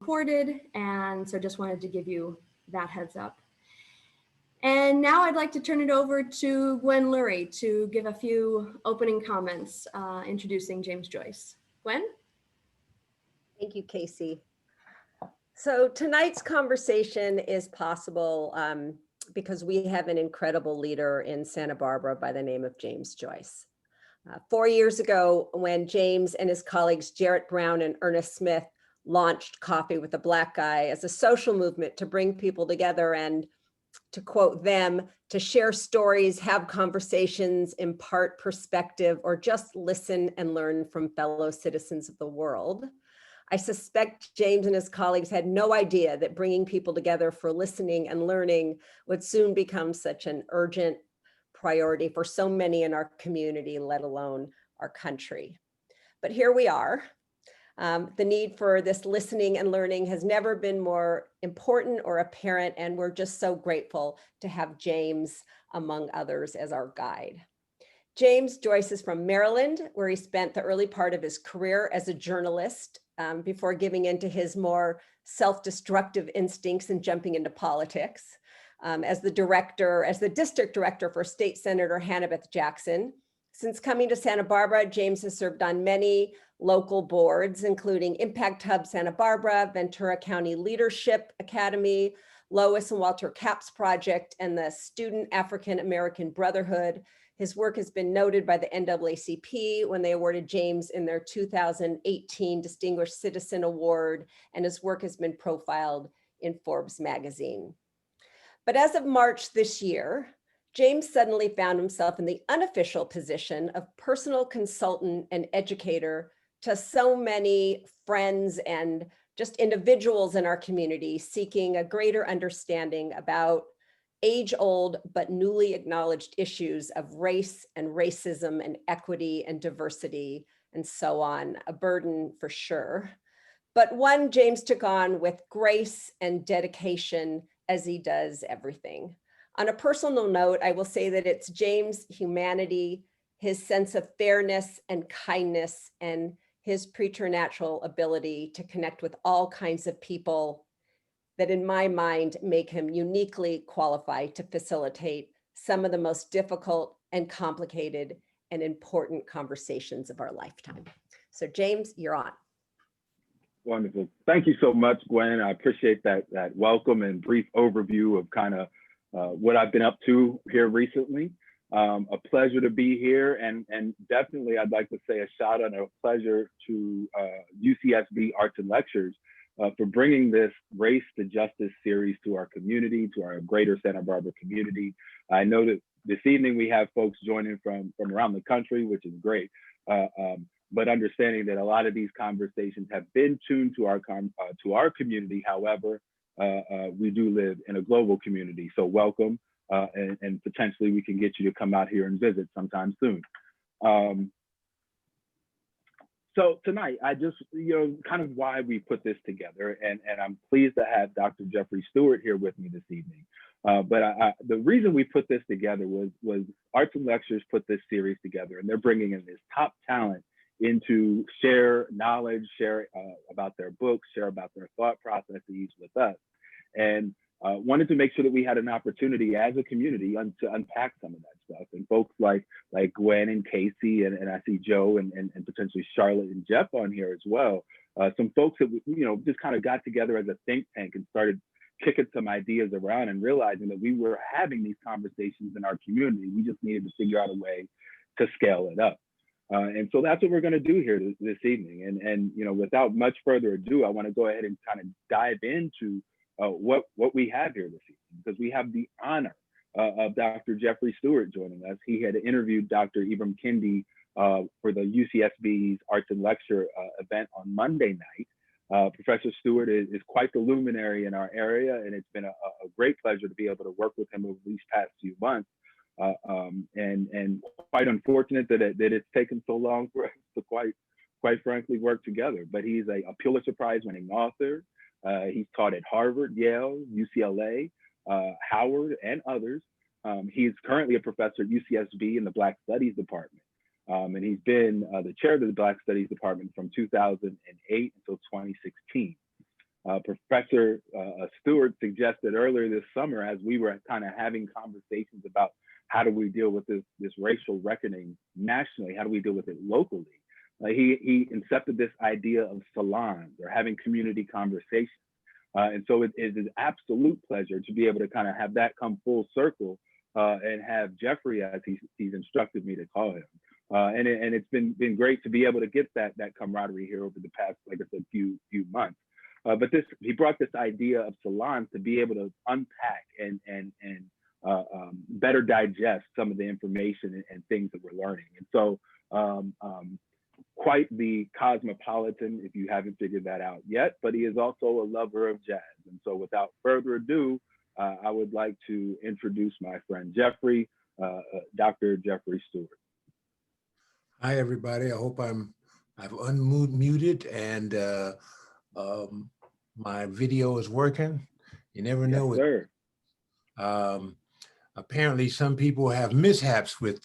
recorded, and so just wanted to give you that heads up. And now I'd like to turn it over to Gwen Lurie to give a few opening comments introducing James Joyce. Gwen? Thank you, Casey. So tonight's conversation is possible because we have an incredible leader in Santa Barbara by the name of James Joyce. 4 years ago, when James and his colleagues Jarrett Brown and Ernest Smith launched Coffee with a Black Guy as a social movement to bring people together and, to quote them, to share stories, have conversations, impart perspective, or just listen and learn from fellow citizens of the world, I suspect James and his colleagues had no idea that bringing people together for listening and learning would soon become such an urgent priority for so many in our community, let alone our country. But here we are. The need for this listening and learning has never been more important or apparent, and we're just so grateful to have James, among others, as our guide. James Joyce is from Maryland, where he spent the early part of his career as a journalist before giving into his more self-destructive instincts and jumping into politics. As the district director for State Senator Hannibeth Jackson. Since coming to Santa Barbara, James has served on many local boards, including Impact Hub Santa Barbara, Ventura County Leadership Academy, Lois and Walter Capps Project, and the Student African American Brotherhood. His work has been noted by the NAACP when they awarded James in their 2018 Distinguished Citizen Award, and his work has been profiled in Forbes magazine. But as of March this year, James suddenly found himself in the unofficial position of personal consultant and educator to so many friends and just individuals in our community seeking a greater understanding about age-old but newly acknowledged issues of race and racism and equity and diversity and so on, a burden for sure, but one James took on with grace and dedication as he does everything. On a personal note, I will say that it's James' humanity, his sense of fairness and kindness, and his preternatural ability to connect with all kinds of people that in my mind make him uniquely qualified to facilitate some of the most difficult and complicated and important conversations of our lifetime. So James, you're on. Wonderful. Thank you so much, Gwen. I appreciate that welcome and brief overview of kind of what I've been up to here recently. A pleasure to be here, and definitely I'd like to say a shout out and a pleasure to UCSB Arts and Lectures for bringing this Race to Justice series to our community, to our greater Santa Barbara community. I know that this evening we have folks joining from around the country, which is great. But understanding that a lot of these conversations have been tuned to our community. However, we do live in a global community. So welcome, and potentially we can get you to come out here and visit sometime soon. So tonight, I just, kind of why we put this together, and I'm pleased to have Dr. Jeffrey Stewart here with me this evening. But the reason we put this together was Arts and Lectures put this series together, and they're bringing in this top talent into share knowledge, share about their books, share about their thought processes with us. And wanted to make sure that we had an opportunity as a community to unpack some of that stuff. And folks like Gwen and Casey, and I see Joe and potentially Charlotte and Jeff on here as well. Some folks that, just kind of got together as a think tank and started kicking some ideas around and realizing that we were having these conversations in our community. We just needed to figure out a way to scale it up. And so that's what we're going to do here this evening. And without much further ado, I want to go ahead and kind of dive into what we have here this evening, because we have the honor of Dr. Jeffrey Stewart joining us. He had interviewed Dr. Ibram Kendi for the UCSB's Arts and Lecture event on Monday night. Professor Stewart is quite the luminary in our area, and it's been a great pleasure to be able to work with him over these past few months. And quite unfortunate that it's taken so long for us to quite frankly work together. But he's a Pulitzer Prize winning author. He's taught at Harvard, Yale, UCLA, Howard, and others. He's currently a professor at UCSB in the Black Studies Department. And he's been the chair of the Black Studies Department from 2008 until 2016. Professor Stewart suggested earlier this summer, as we were kind of having conversations about how do we deal with this racial reckoning nationally, how do we deal with it locally, he incepted this idea of salons, or having community conversations. And so it is an absolute pleasure to be able to kind of have that come full circle and have Jeffrey, as he's instructed me to call him. And it's been great to be able to get that camaraderie here over the past, like I said, few months. But he brought this idea of salons to be able to unpack and better digest some of the information and things that we're learning. And so quite the cosmopolitan, if you haven't figured that out yet, but he is also a lover of jazz. And so without further ado, I would like to introduce my friend Jeffrey, Dr. Jeffrey Stewart. Hi, everybody. I hope I've unmuted and my video is working. You never know. Yes, sir. Apparently, some people have mishaps with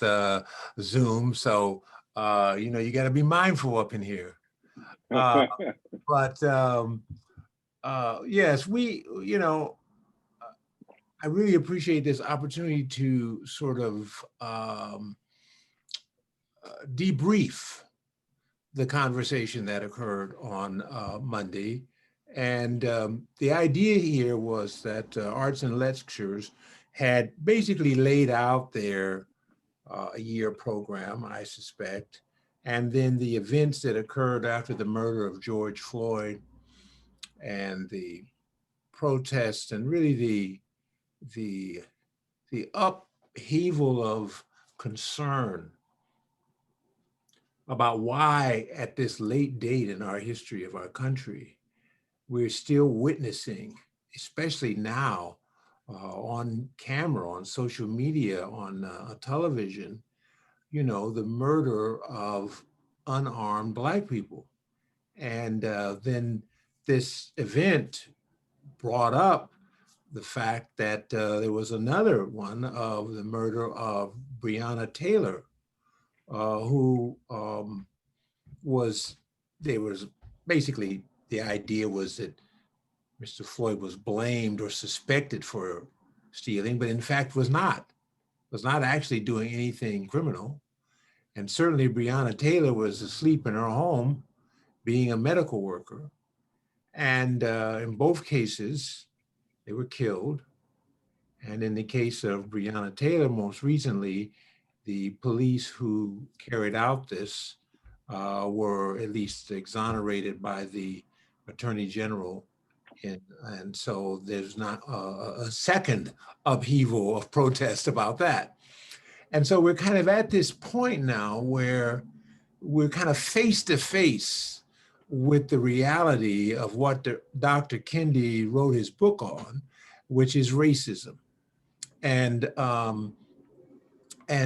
Zoom, so you got to be mindful up in here. But yes, I really appreciate this opportunity to sort of debrief the conversation that occurred on Monday. And the idea here was that Arts and Lectures had basically laid out their year program, I suspect, and then the events that occurred after the murder of George Floyd and the protests and really the upheaval of concern about why at this late date in our history of our country, we're still witnessing, especially now on camera, on social media, on television, the murder of unarmed Black people. And then this event brought up the fact that there was another one of the murder of Breonna Taylor, who basically the idea was that Mr. Floyd was blamed or suspected for stealing, but in fact was not actually doing anything criminal. And certainly Breonna Taylor was asleep in her home being a medical worker. And in both cases, they were killed. And in the case of Breonna Taylor, most recently, the police who carried out this were at least exonerated by the Attorney General. And so there's not a second upheaval of protest about that. And so we're kind of at this point now where we're kind of face to face with the reality of what Dr. Kendi wrote his book on, which is racism. And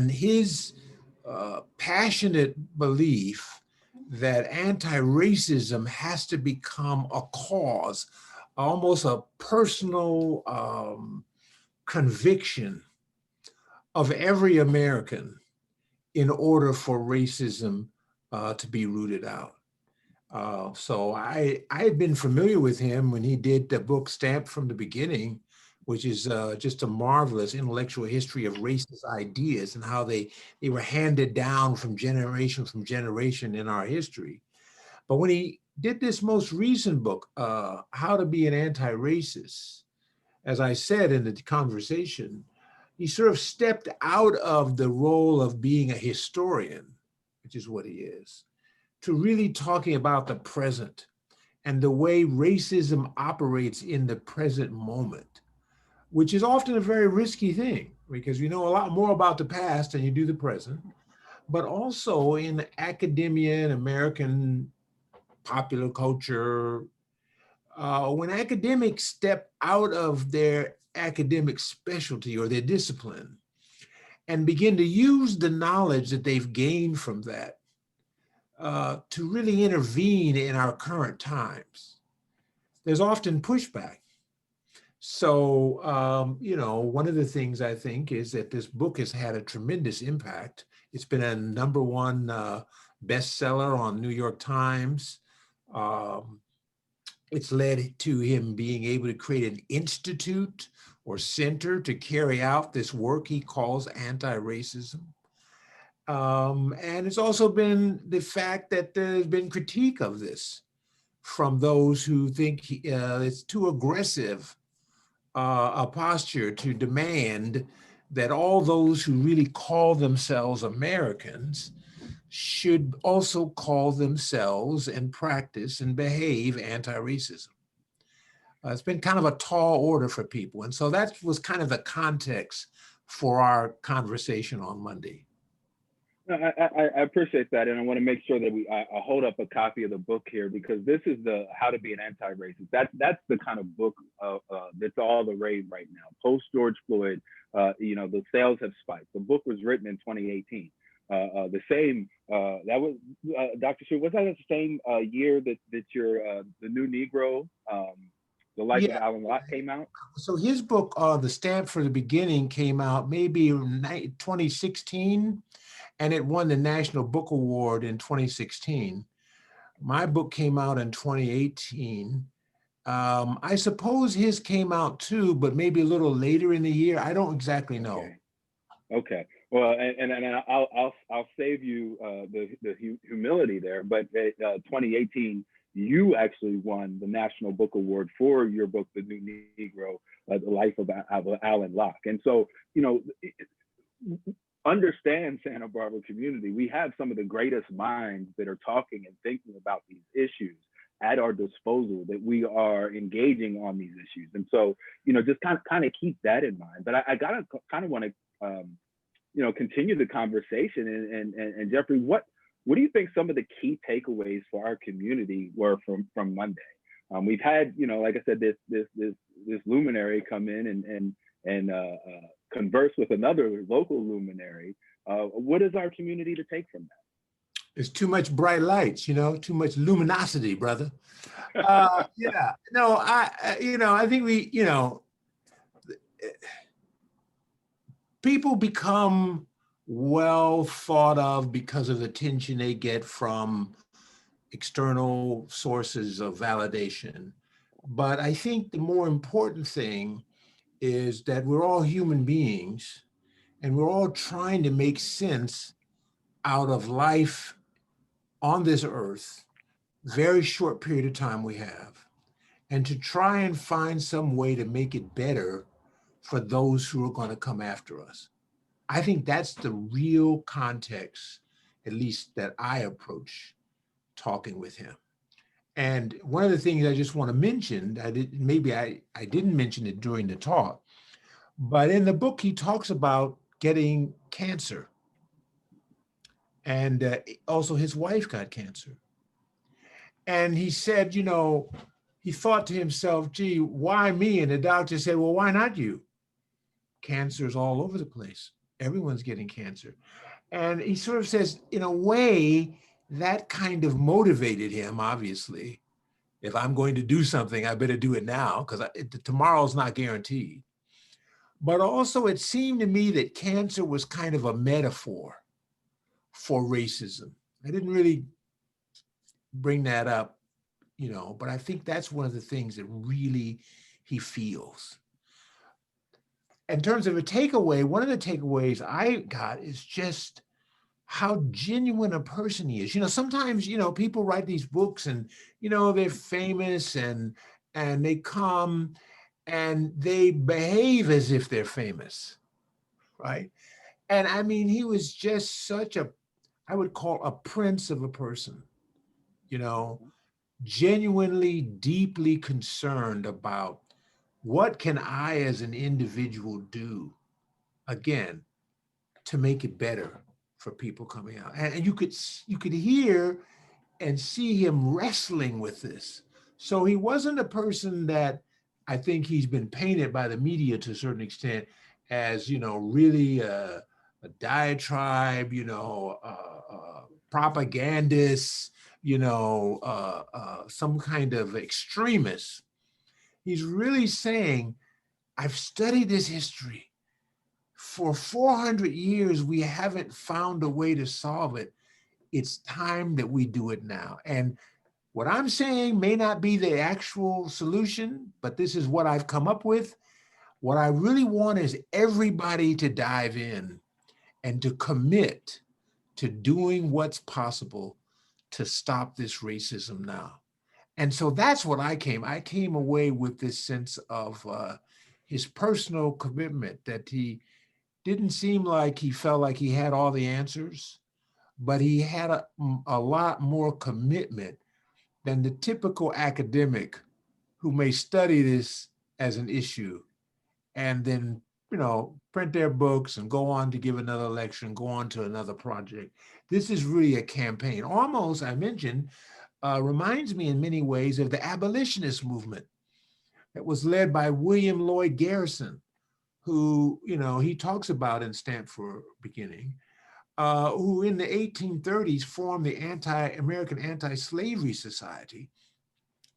his passionate belief that anti-racism has to become a cause, almost a personal conviction of every American in order for racism to be rooted out. So I had been familiar with him when he did the book Stamped from the Beginning, which is just a marvelous intellectual history of racist ideas and how they were handed down from generation in our history. But when he did this most recent book, How to Be an Anti-Racist, as I said in the conversation, he sort of stepped out of the role of being a historian, which is what he is, to really talking about the present and the way racism operates in the present moment, which is often a very risky thing because you know a lot more about the past than you do the present, but also in academia and American popular culture, when academics step out of their academic specialty or their discipline and begin to use the knowledge that they've gained from that to really intervene in our current times, there's often pushback. So, one of the things I think is that this book has had a tremendous impact. It's been a #1 bestseller on New York Times. It's led to him being able to create an institute or center to carry out this work he calls anti-racism. And it's also been the fact that there's been critique of this from those who think it's too aggressive a posture to demand that all those who really call themselves Americans should also call themselves and practice and behave anti-racism. It's been kind of a tall order for people. And so that was kind of the context for our conversation on Monday. No, I appreciate that, and I want to make sure that I hold up a copy of the book here, because this is the How to Be an Anti-Racist. That's the kind of book that's all the rage right now. Post George Floyd, the sales have spiked. The book was written in 2018. The same that was Dr. Stewart. Was that the same year that your the new Negro, The Life of Alan Locke, came out? So his book, The Stamp for the Beginning, came out maybe in 2016. And it won the National Book Award in 2016. My book came out in 2018. I suppose his came out too, but maybe a little later in the year. I don't exactly know. Okay. Well, and I'll save you the humility there. But 2018, you actually won the National Book Award for your book, The New Negro, The Life of Alan Locke. And so, understand, Santa Barbara community, we have some of the greatest minds that are talking and thinking about these issues at our disposal, that we are engaging on these issues. And so, just kind of keep that in mind. But I gotta kind of want to, continue the conversation. And Jeffrey, what do you think some of the key takeaways for our community were from Monday? We've had, like I said, this luminary come in and converse with another local luminary. What is our community to take from that? There's too much bright lights, too much luminosity, brother. I think people become well thought of because of the attention they get from external sources of validation. But I think the more important thing is that we're all human beings and we're all trying to make sense out of life on this earth, very short period of time we have, and to try and find some way to make it better for those who are going to come after us. I think that's the real context, at least that I approach talking with him. And one of the things I just want to mention, I didn't mention it during the talk, but in the book, he talks about getting cancer. And also his wife got cancer. And he said, he thought to himself, gee, why me? And the doctor said, well, why not you? Cancer is all over the place. Everyone's getting cancer. And he sort of says, in a way, that kind of motivated him, obviously. If I'm going to do something, I better do it now, because tomorrow's not guaranteed. But also it seemed to me that cancer was kind of a metaphor for racism. I didn't really bring that up, but I think that's one of the things that really he feels. In terms of a takeaway, one of the takeaways I got is just how genuine a person he is. Sometimes, people write these books and, they're famous and they come and they behave as if they're famous, right? And I mean, he was just such I would call a prince of a person, genuinely, deeply concerned about what can I as an individual do, again, to make it better for people coming out. And you could hear and see him wrestling with this. So he wasn't a person that I think he's been painted by the media to a certain extent as, really a diatribe, propagandist, some kind of extremist. He's really saying, I've studied this history. For 400 years, we haven't found a way to solve it. It's time that we do it now. And What I'm saying may not be the actual solution, but this is what I've come up with. What I really want is everybody to dive in and to commit to doing what's possible to stop this racism now. And so that's what I came away with this sense of his personal commitment, that he didn't seem like he felt like he had all the answers, but he had a lot more commitment than the typical academic who may study this as an issue and then, print their books and go on to give another lecture and go on to another project. This is really a campaign. Almost, I mentioned, reminds me in many ways of the abolitionist movement that was led by William Lloyd Garrison, who, he talks about in Stanford Beginning, who in the 1830s formed the American Anti-Slavery Society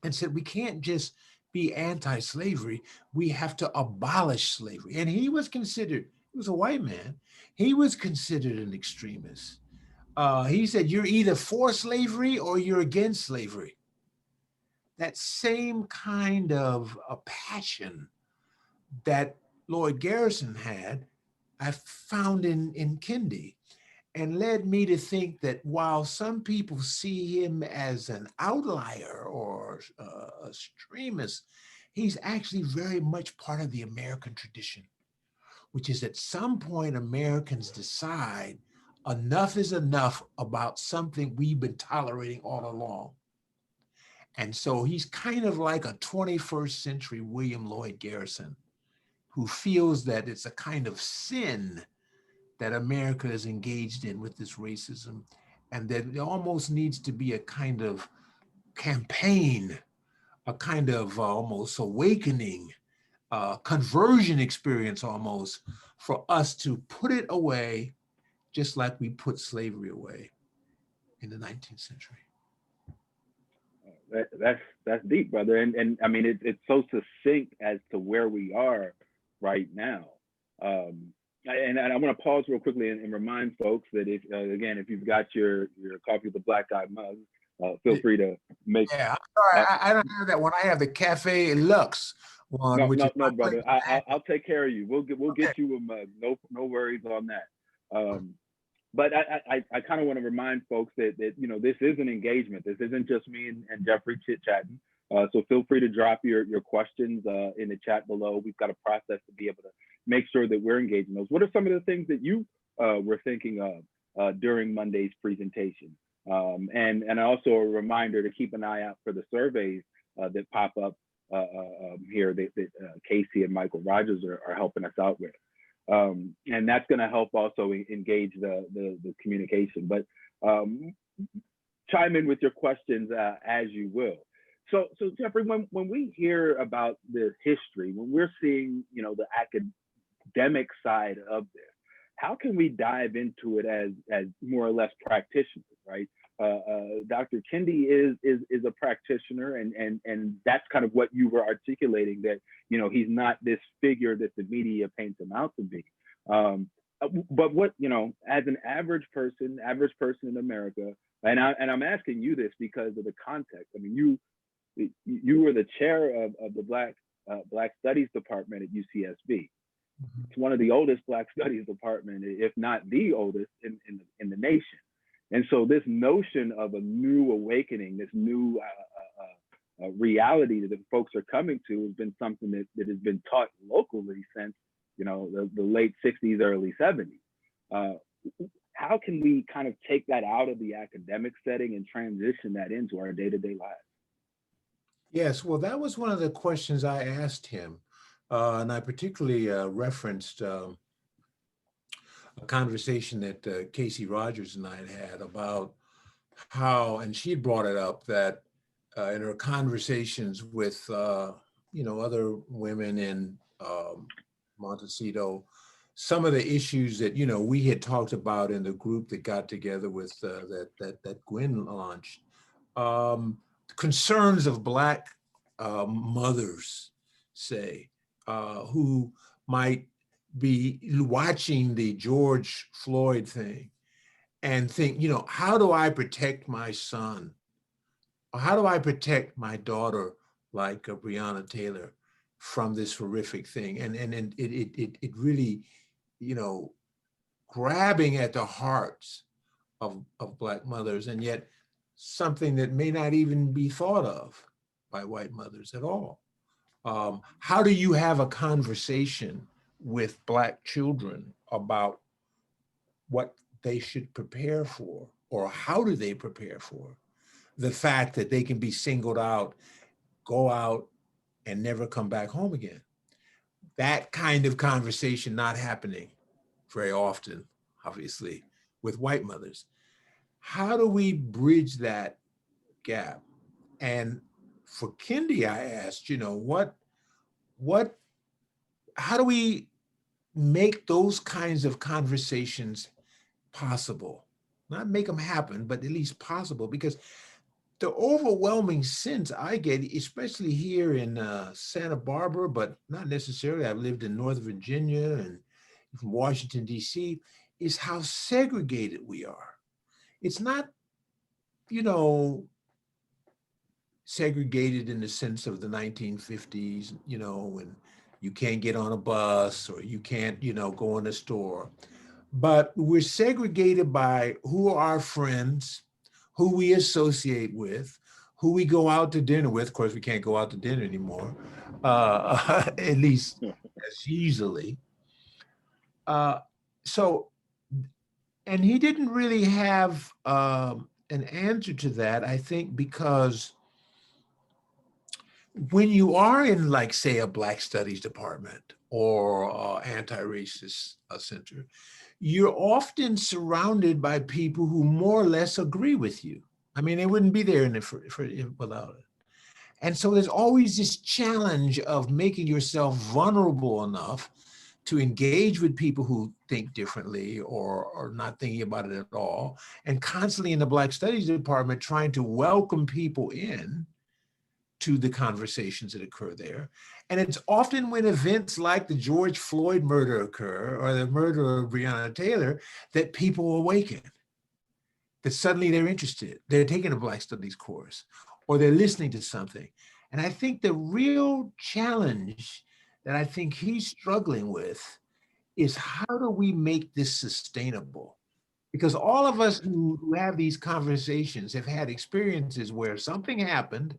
and said, we can't just be anti-slavery, we have to abolish slavery. And he was a white man, he was considered an extremist. He said, you're either for slavery or you're against slavery. That same kind of a passion that Lloyd Garrison had, I found in Kendi, and led me to think that while some people see him as an outlier or a extremist, he's actually very much part of the American tradition, which is at some point Americans decide enough is enough about something we've been tolerating all along. And so he's kind of like a 21st century William Lloyd Garrison, who feels that it's a kind of sin that America is engaged in with this racism, and that there almost needs to be a kind of campaign, a kind of almost awakening, conversion experience almost, for us to put it away, just like we put slavery away in the 19th century. That's deep, brother. And I mean, it's so succinct as to where we are right now. And I want to pause real quickly and remind folks that if you've got your coffee with the black guy mug, feel free to make. Yeah, I'm sorry, I don't have that one. I have the Cafe Lux one. No, brother. I'll take care of you. We'll get you a mug. No worries on that. But I kind of want to remind folks that this is an engagement. This isn't just me and Jeffrey chit-chatting. So feel free to drop your questions in the chat below. We've got a process to be able to make sure that we're engaging those. What are some of the things that you were thinking of during Monday's presentation? And also a reminder to keep an eye out for the surveys that pop up here that Casey and Michael Rogers are helping us out with. And that's going to help also engage the communication. But chime in with your questions as you will. So Jeffrey, when we hear about the history, when we're seeing the academic side of this, how can we dive into it as more or less practitioners, right? Dr. Kendi is a practitioner, and that's kind of what you were articulating, that he's not this figure that the media paints him out to be. But what as an average person in America, and I'm asking you this because of the context. I mean, you were the chair of the Black Studies Department at UCSB. It's one of the oldest Black Studies department, if not the oldest in the nation. And so this notion of a new awakening, this new reality that the folks are coming to, has been something that has been taught locally since the late 60s, early 70s. How can we kind of take that out of the academic setting and transition that into our day-to-day lives? Yes, well, that was one of the questions I asked him. And I particularly referenced a conversation that Casey Rogers and I had about how, and she brought it up, that in her conversations with, other women in Montecito, some of the issues that, we had talked about in the group that got together with that Gwen launched, concerns of Black mothers, say, who might be watching the George Floyd thing and think, how do I protect my son how do I protect my daughter like Breonna Taylor from this horrific thing? And it really, you know, grabbing at the hearts of Black mothers, and yet something that may not even be thought of by white mothers at all. How do you have a conversation with Black children about what they should prepare for, or how do they prepare for the fact that they can be singled out, go out, and never come back home again? That kind of conversation not happening very often, obviously, with white mothers. How do we bridge that gap? And for Kendi, I asked, you know, how do we make those kinds of conversations possible? Not make them happen, but at least possible, because the overwhelming sense I get, especially here in Santa Barbara, but not necessarily, I've lived in Northern Virginia and from Washington, D.C., is how segregated we are. It's not, you know, segregated in the sense of the 1950s, you know, when you can't get on a bus or you can't, you know, go in a store. But we're segregated by who are our friends, who we associate with, who we go out to dinner with. Of course, we can't go out to dinner anymore, at least as easily. So, and he didn't really have an answer to that, I think, because when you are in, like, say, a Black Studies department or anti-racist center, you're often surrounded by people who more or less agree with you. I mean, they wouldn't be there without it. And so there's always this challenge of making yourself vulnerable enough to engage with people who think differently or are not thinking about it at all, and constantly in the Black Studies department trying to welcome people in to the conversations that occur there. And it's often when events like the George Floyd murder occur or the murder of Breonna Taylor that people awaken, that suddenly they're interested. They're taking a Black Studies course or they're listening to something. And I think the real challenge that I think he's struggling with is how do we make this sustainable? Because all of us who have these conversations have had experiences where something happened,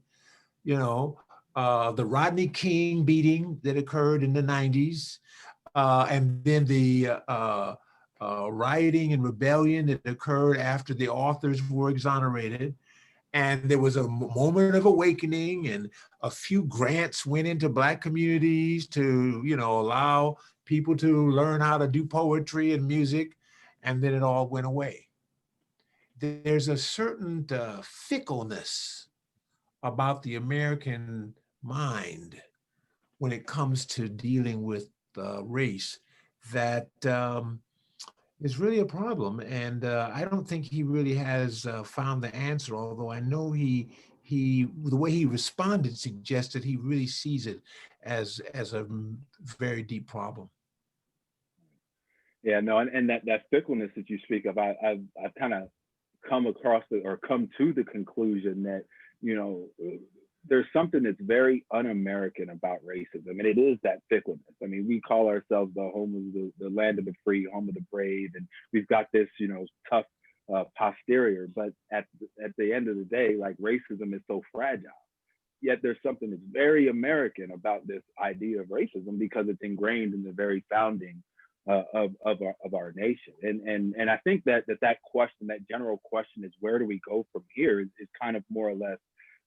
you know, the Rodney King beating that occurred in the 90s, and then the rioting and rebellion that occurred after the authors were exonerated. And there was a moment of awakening, and a few grants went into Black communities to, you know, allow people to learn how to do poetry and music, and then it all went away. There's a certain fickleness about the American mind when it comes to dealing with race that is really a problem. And I don't think he really has found the answer, although I know the way he responded suggested he really sees it as a very deep problem. Yeah, no, and that fickleness that you speak of, I've kind of come across it or come to the conclusion that, you know, there's something that's very un-American about racism, and it is that fickleness. I mean, we call ourselves the home of the land of the free, home of the brave, and we've got this, you know, tough posterior. But at the end of the day, like, racism is so fragile. Yet there's something that's very American about this idea of racism because it's ingrained in the very founding of our nation. And I think that question, that general question, is where do we go from here, is kind of more or less,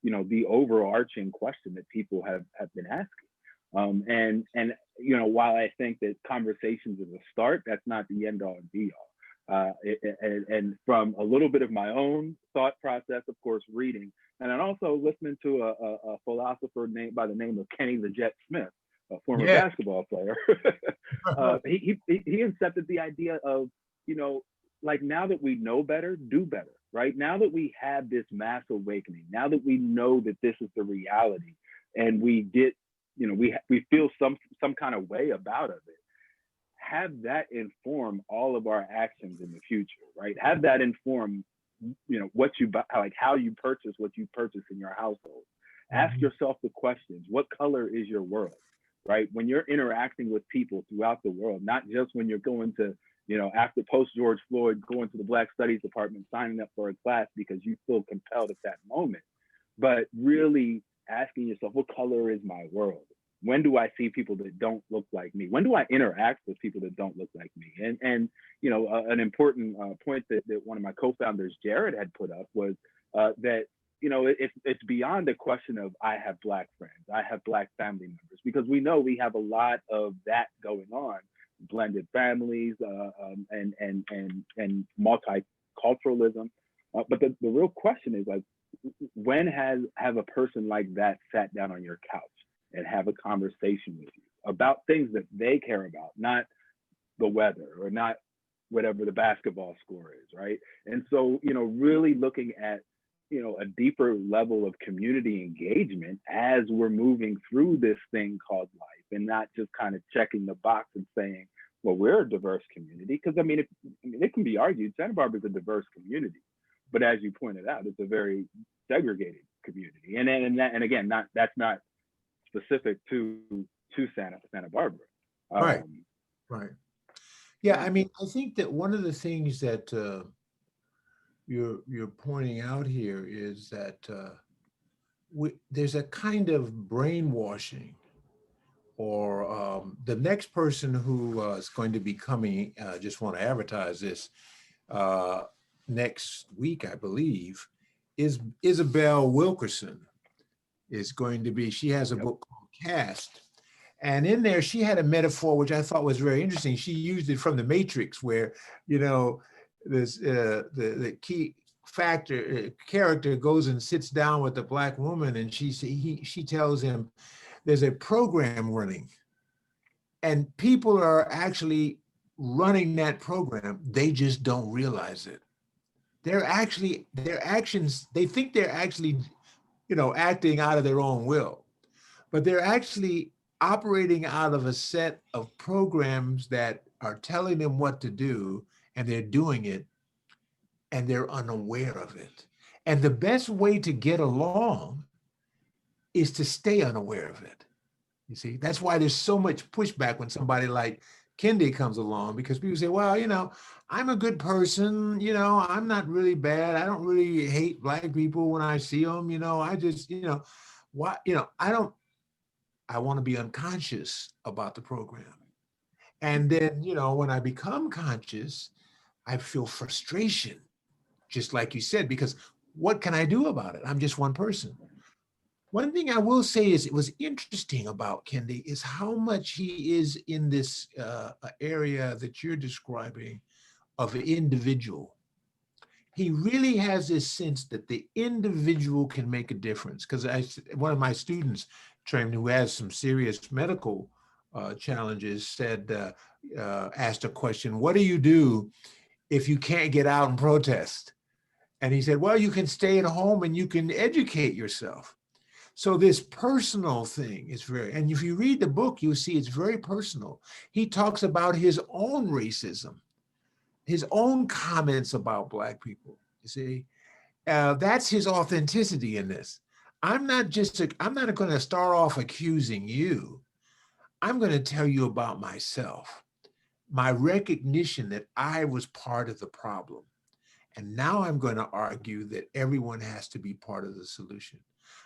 you know, the overarching question that people have been asking. And you know, while I think that conversations is a start, that's not the end all and be all. And from a little bit of my own thought process, of course, reading, and then also listening to a philosopher by the name of Kenny the Jet Smith, a former basketball player. He incepted the idea of, you know, like, now that we know better, do better, right? Now that we have this mass awakening, now that we know that this is the reality, and we get, you know, we feel some kind of way about it, have that inform all of our actions in the future, right? Have that inform what you buy, like how you purchase what you purchase in your household. Ask yourself the questions: what color is your world? Right? When you're interacting with people throughout the world, not just when you're going to, after post George Floyd, going to the Black Studies department, signing up for a class because you feel compelled at that moment, but really asking yourself, what color is my world? When do I see people that don't look like me? When do I interact with people that don't look like me? And an important point that one of my co-founders, Jared, had put up was that it's beyond the question of I have Black friends, I have Black family members, because we know we have a lot of that going on, blended families and multiculturalism. But the real question is, like, when have a person like that sat down on your couch and have a conversation with you about things that they care about, not the weather or not whatever the basketball score is, right? And so, really looking at, a deeper level of community engagement as we're moving through this thing called life, and not just kind of checking the box and saying, well, we're a diverse community. Because it can be argued Santa Barbara is a diverse community, but as you pointed out, it's a very segregated community. And again, that's not specific to Santa Barbara. Right. Yeah, I think that one of the things that you're pointing out here is that there's a kind of brainwashing, or the next person who is going to be coming, just want to advertise this, next week, I believe, is Isabel Wilkerson is going to be, she has a book called Caste. And in there, she had a metaphor, which I thought was very interesting. She used it from The Matrix, where, this the key character goes and sits down with the Black woman, and she tells him there's a program running, and people are actually running that program. They just don't realize it. Their actions, they think they're actually, acting out of their own will, but they're actually operating out of a set of programs that are telling them what to do, and they're doing it, and they're unaware of it. And the best way to get along is to stay unaware of it. You see, that's why there's so much pushback when somebody like Kendi comes along, because people say, well, I'm a good person, I'm not really bad. I don't really hate Black people when I see them, I just, I want to be unconscious about the program. And then, when I become conscious, I feel frustration, just like you said, because what can I do about it? I'm just one person. One thing I will say is it was interesting about Kendi is how much he is in this area that you're describing of an individual. He really has this sense that the individual can make a difference. Because one of my students, trained, who has some serious medical challenges, asked a question, what do you do if you can't get out and protest? And he said, well, you can stay at home and you can educate yourself. So this personal thing is and if you read the book, you'll see it's very personal. He talks about his own racism, his own comments about Black people, you see. That's his authenticity in this. I'm not going to start off accusing you. I'm going to tell you about myself, my recognition that I was part of the problem. And now I'm going to argue that everyone has to be part of the solution.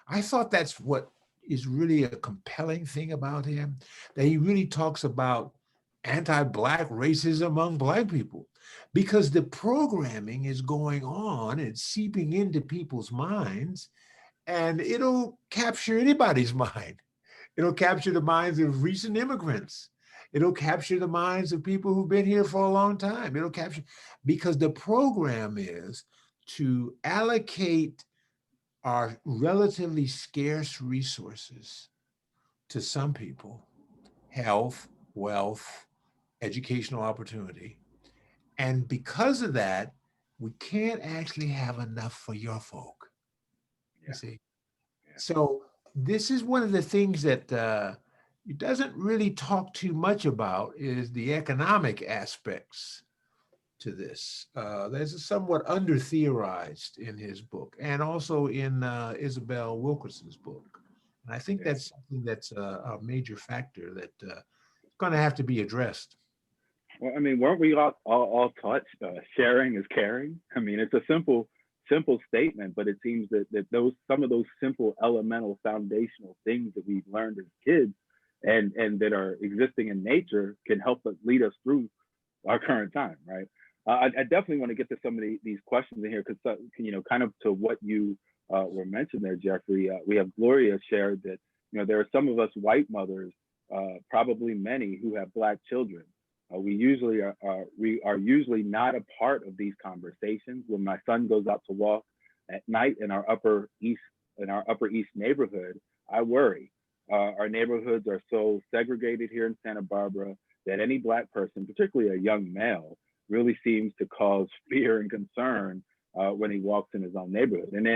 I thought that's what is really a compelling thing about him, that he really talks about anti-Black racism among Black people, because the programming is going on, it's seeping into people's minds, and it'll capture anybody's mind. It'll capture the minds of recent immigrants. It'll capture the minds of people who've been here for a long time. It'll capture, because the program is to allocate our relatively scarce resources to some people: health, wealth, educational opportunity. And because of that, we can't actually have enough for your folk. You see? Yeah. So this is one of the things that it doesn't really talk too much about, is the economic aspects to this. There's a somewhat under-theorized in his book, and also in Isabel Wilkerson's book. And I think that's something that's a major factor that going to have to be addressed. Well, I mean, weren't we all taught sharing is caring? I mean, it's a simple statement, but it seems that some of those simple, elemental, foundational things that we've learned as kids and that are existing in nature can help us lead us through our current time, right? I definitely want to get to some of these questions in here because, kind of to what you were mentioned there, Jeffrey. We have Gloria shared that, there are some of us white mothers, probably many, who have Black children. We are usually not a part of these conversations. When my son goes out to walk at night in our Upper East neighborhood, I worry. Our neighborhoods are so segregated here in Santa Barbara that any Black person, particularly a young male, really seems to cause fear and concern when he walks in his own neighborhood. And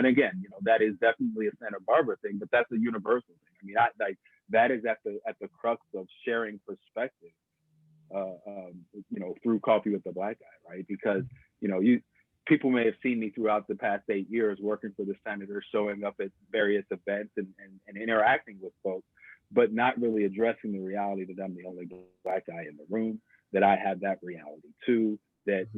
again, that is definitely a Santa Barbara thing, but that's a universal thing. I mean, that is at the crux of sharing perspective. Through Coffee with the Black Guy, right? Because, people may have seen me throughout the past 8 years working for the senator, showing up at various events and interacting with folks, but not really addressing the reality that I'm the only Black guy in the room, that I have that reality too, that,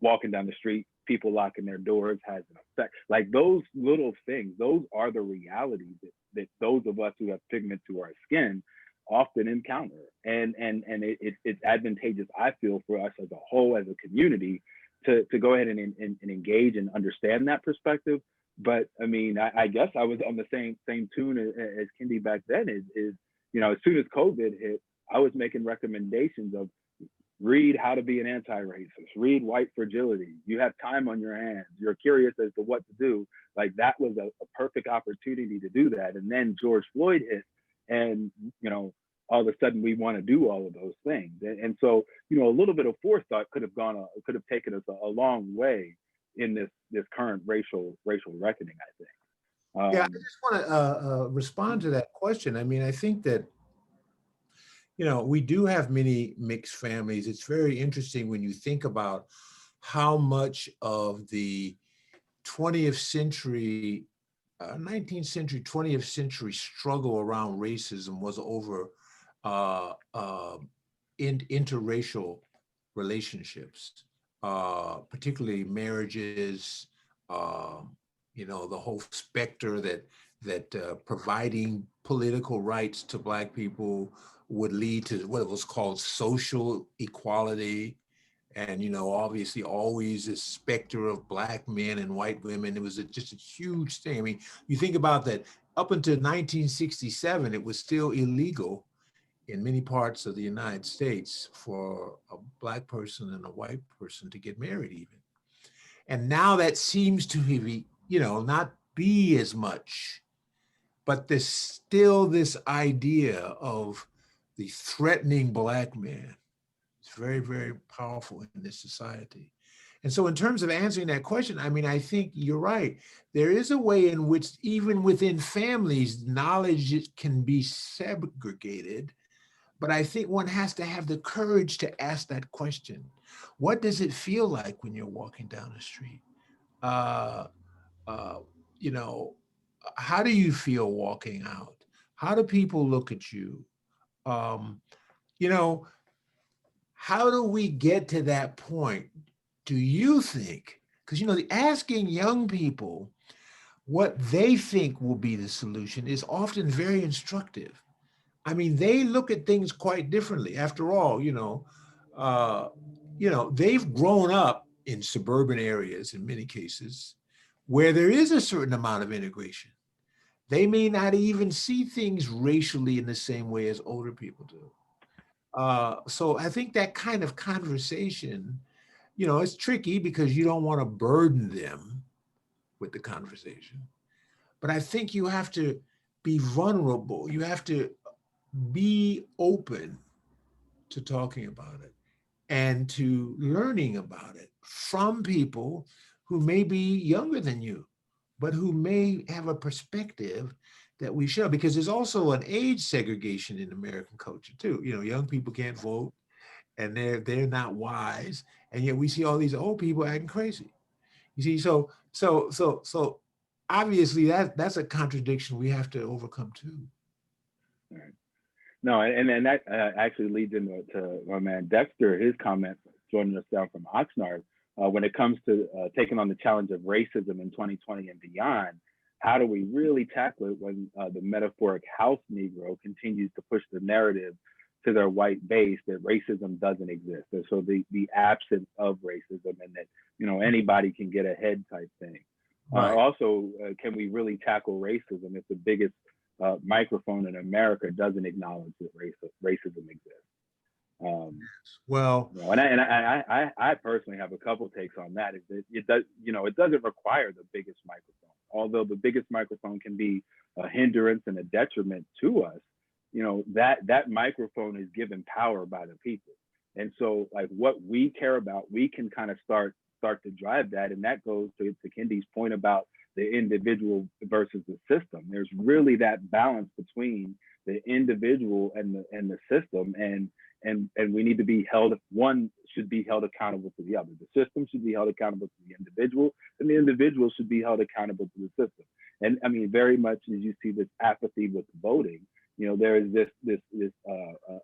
walking down the street, people locking their doors has an effect. Like those little things, those are the realities that those of us who have pigment to our skin often encounter, and it's advantageous, I feel, for us as a whole, as a community, to go ahead and engage and understand that perspective. But I mean, I guess I was on the same tune as Kendi back then. Is as soon as COVID hit, I was making recommendations of read How to Be an Anti-Racist, read White Fragility. You have time on your hands. You're curious as to what to do. Like that was a perfect opportunity to do that. And then George Floyd hit. And, all of a sudden we want to do all of those things. And so, a little bit of forethought could have taken us a long way in this current racial reckoning, I think. Yeah, I just want to respond to that question. I mean, I think that, we do have many mixed families. It's very interesting when you think about how much of the 20th century 19th century, 20th century struggle around racism was over interracial relationships, particularly marriages, the whole specter that providing political rights to Black people would lead to what was called social equality. And, obviously always this specter of Black men and white women. It was just a huge thing. I mean, you think about that up until 1967, it was still illegal in many parts of the United States for a Black person and a white person to get married even. And now that seems to be, not be as much, but there's still this idea of the threatening Black man. It's very, very powerful in this society. And so in terms of answering that question, I mean, I think you're right. There is a way in which even within families, knowledge can be segregated, but I think one has to have the courage to ask that question. What does it feel like when you're walking down the street? How do you feel walking out? How do people look at you? How do we get to that point? Do you think? Because, asking young people what they think will be the solution is often very instructive. I mean, they look at things quite differently. After all, they've grown up in suburban areas in many cases where there is a certain amount of integration. They may not even see things racially in the same way as older people do. So I think that kind of conversation, it's tricky because you don't want to burden them with the conversation. But I think you have to be vulnerable. You have to be open to talking about it and to learning about it from people who may be younger than you, but who may have a perspective that we share, because there's also an age segregation in American culture too. Young people can't vote, and they're not wise, and yet we see all these old people acting crazy. You see, so obviously that's a contradiction we have to overcome too. Right. No, and that actually leads into my man Dexter, his comment, joining us down from Oxnard. When it comes to taking on the challenge of racism in 2020 and beyond, how do we really tackle it when the metaphoric house Negro continues to push the narrative to their white base that racism doesn't exist? And so the absence of racism, and that, you know, anybody can get ahead type thing. Right. Also, can we really tackle racism if the biggest microphone in America doesn't acknowledge that racism exists? Well, you know, and I personally have a couple takes on that. Is that it does, you know, it doesn't require the biggest microphone. Although the biggest microphone can be a hindrance and a detriment to us, you know, that microphone is given power by the people. And so, like, what we care about, we can kind of start to drive that, and that goes to Kendi's point about the individual versus the system. There's really that balance between the individual and the system, and we need to be held. One should be held accountable to the other. The system should be held accountable to the individual, and the individual should be held accountable to the system. And I mean, very much as you see this apathy with voting, you know, there is this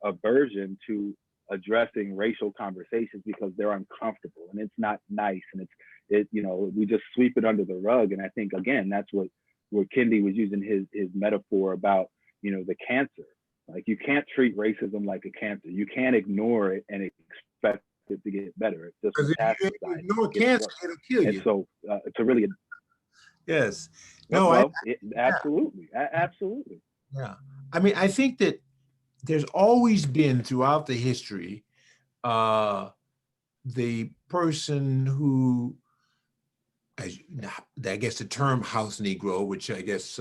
aversion to addressing racial conversations because they're uncomfortable and it's not nice, and it you know, we just sweep it under the rug. And I think, again, that's what Kendi was using his metaphor about, you know, the cancer. Like, you can't treat racism like a cancer. You can't ignore it and expect it to get better. It's just because if you ignore cancer, it'll kill you. And so to really, yes, no, well, absolutely, absolutely. Yeah, I mean, I think that there's always been throughout the history the person who, I guess the term house Negro, which I guess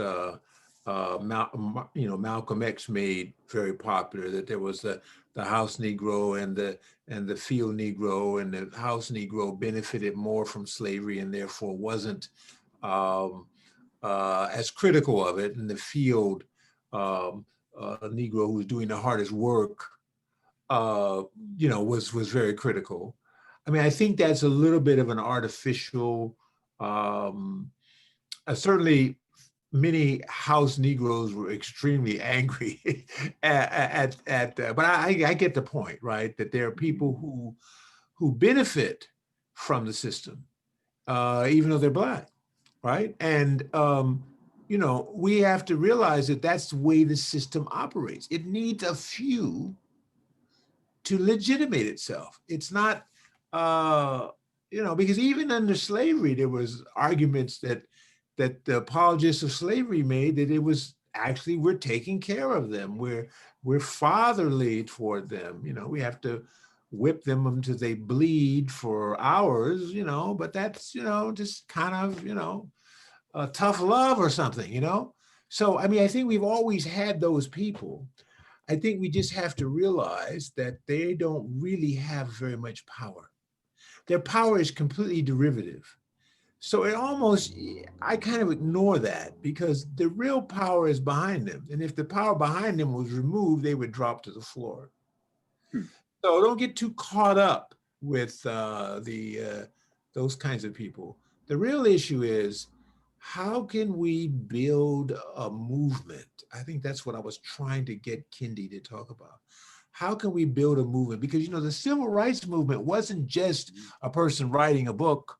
Malcolm X made very popular, that there was the house Negro and the field Negro, and the house Negro benefited more from slavery and therefore wasn't as critical of it, and the field Negro who was doing the hardest work, you know, was very critical. I mean, I think that's a little bit of an artificial, certainly many house Negroes were extremely angry but I get the point, right? That there are people who benefit from the system, even though they're Black, right? And, you know, we have to realize that that's the way the system operates. It needs a few to legitimate itself. It's not, you know, because even under slavery, there was arguments that the apologists of slavery made, that it was actually, we're taking care of them. We're fatherly toward them. You know, we have to whip them until they bleed for hours, you know, but that's, you know, just kind of, you know, tough love or something, you know? So, I mean, I think we've always had those people. I think we just have to realize that they don't really have very much power. Their power is completely derivative. So it almost, I kind of ignore that, because the real power is behind them. And if the power behind them was removed, they would drop to the floor. So don't get too caught up with those kinds of people. The real issue is, how can we build a movement? I think that's what I was trying to get Kendi to talk about. How can we build a movement? Because, you know, the civil rights movement wasn't just a person writing a book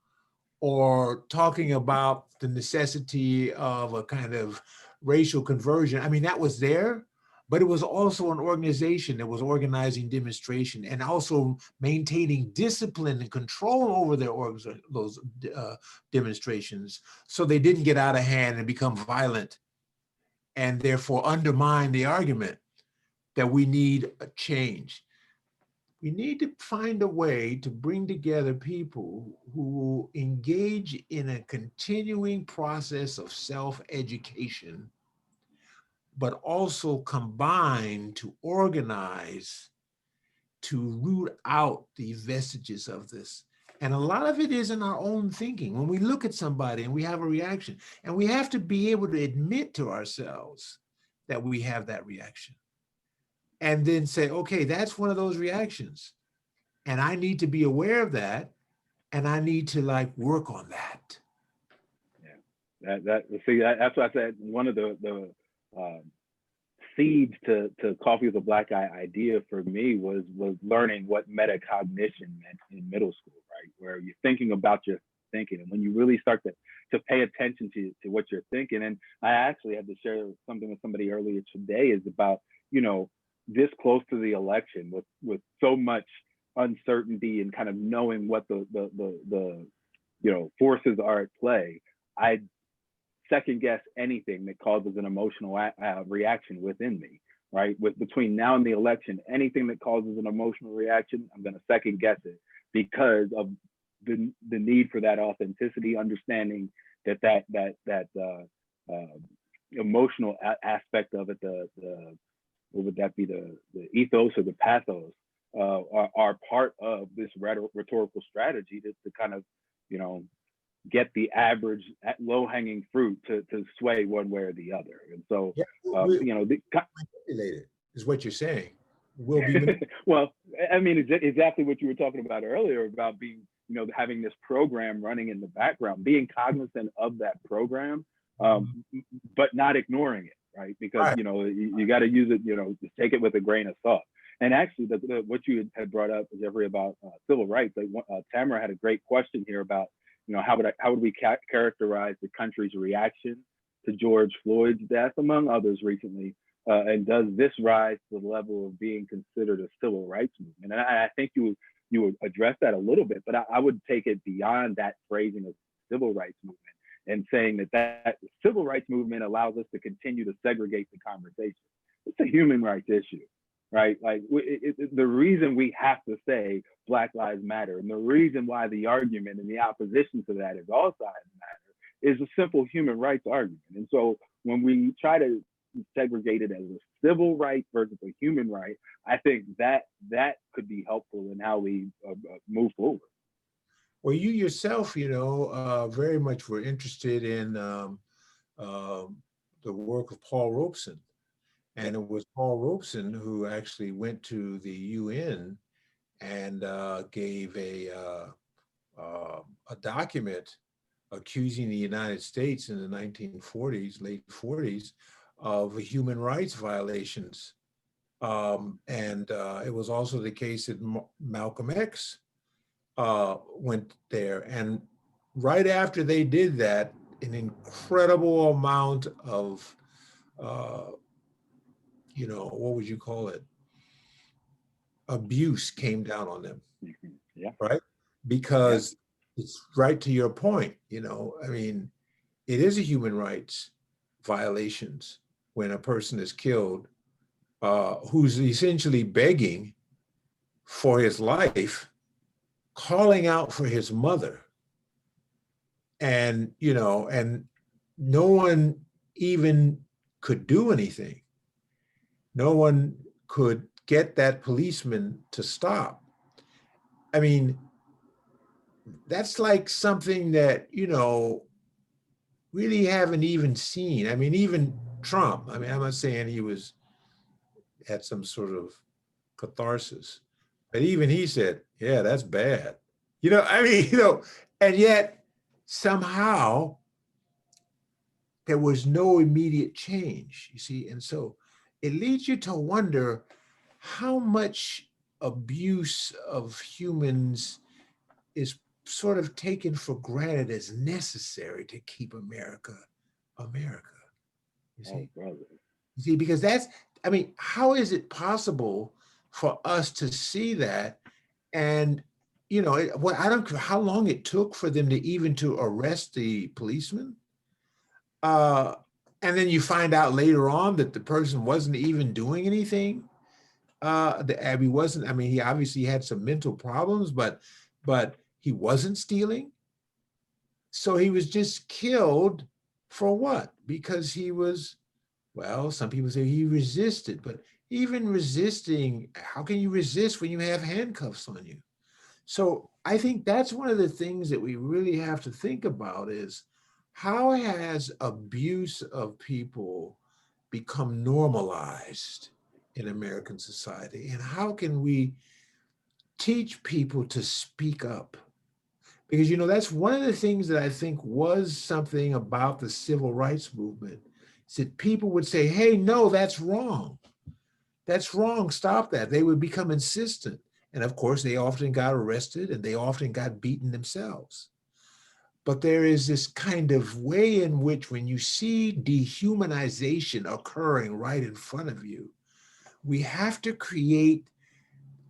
or talking about the necessity of a kind of racial conversion. I mean, that was there, but it was also an organization that was organizing demonstration and also maintaining discipline and control over those demonstrations, so they didn't get out of hand and become violent and therefore undermine the argument that we need a change. We need to find a way to bring together people who engage in a continuing process of self-education, but also combine to organize, to root out the vestiges of this. And a lot of it is in our own thinking. When we look at somebody and we have a reaction, and we have to be able to admit to ourselves that we have that reaction. And then say, okay, that's one of those reactions. And I need to be aware of that. And I need to like work on that. Yeah, that's what I said. One of the seeds to Coffee with a Black Guy idea for me was learning what metacognition meant in middle school, right? Where you're thinking about your thinking, and when you really start to pay attention to what you're thinking. And I actually had to share something with somebody earlier today is about, this close to the election with so much uncertainty and kind of knowing what the forces are at play. I second guess anything that causes an emotional reaction within me, right? Between now and the election, anything that causes an emotional reaction, I'm going to second guess it because of the need for that authenticity, understanding that emotional aspect of it, what would that be, the ethos or the pathos, are part of this rhetorical strategy to kind of, get the average low-hanging fruit to sway one way or the other. And so, manipulated is what you're saying. Will be well, I mean, exactly what you were talking about earlier about being, having this program running in the background, being cognizant of that program, but not ignoring it, right? Because, you got to use it, just take it with a grain of salt. And actually, what you had brought up, Jeffrey, about civil rights, Tamara had a great question here about, how would we characterize the country's reaction to George Floyd's death, among others recently? And does this rise to the level of being considered a civil rights movement? And I think you would address that a little bit, but I would take it beyond that phrasing of civil rights movement and saying that civil rights movement allows us to continue to segregate the conversation. It's a human rights issue, right? Like the reason we have to say Black Lives Matter, and the reason why the argument and the opposition to that is all sides matter, is a simple human rights argument. And so when we try to segregate it as a civil right versus a human right, I think that could be helpful in how we move forward. Well, you yourself, very much were interested in the work of Paul Robeson. And it was Paul Robeson who actually went to the UN and gave a document accusing the United States in the 1940s, late 40s, of human rights violations. It was also the case that Malcolm X went there. And right after they did that, an incredible amount of, what would you call it? Abuse came down on them. Yeah. Right? Because it's right to your point, I mean, it is a human rights violations when a person is killed who's essentially begging for his life, calling out for his mother. And, and no one even could do anything. No one could get that policeman to stop. I mean, that's like something that, really haven't even seen. I mean, even Trump, I'm not saying he had some sort of catharsis, but even he said, yeah, that's bad. And yet somehow there was no immediate change, you see? And so it leads you to wonder how much abuse of humans is sort of taken for granted as necessary to keep America, you see? Oh, brother. You see, because how is it possible for us to see that? And, I don't care how long it took for them to arrest the policeman. And then you find out later on that the person wasn't even doing anything. He obviously had some mental problems, but he wasn't stealing. So he was just killed for what? Because he was, some people say he resisted, but even resisting, how can you resist when you have handcuffs on you? So I think that's one of the things that we really have to think about is how has abuse of people become normalized in American society? And how can we teach people to speak up. Because, you know, that's one of the things that I think was something about the civil rights movement, is that people would say, hey, no, that's wrong. That's wrong, stop that. They would become insistent. And of course, they often got arrested and they often got beaten themselves. But there is this kind of way in which when you see dehumanization occurring right in front of you, we have to create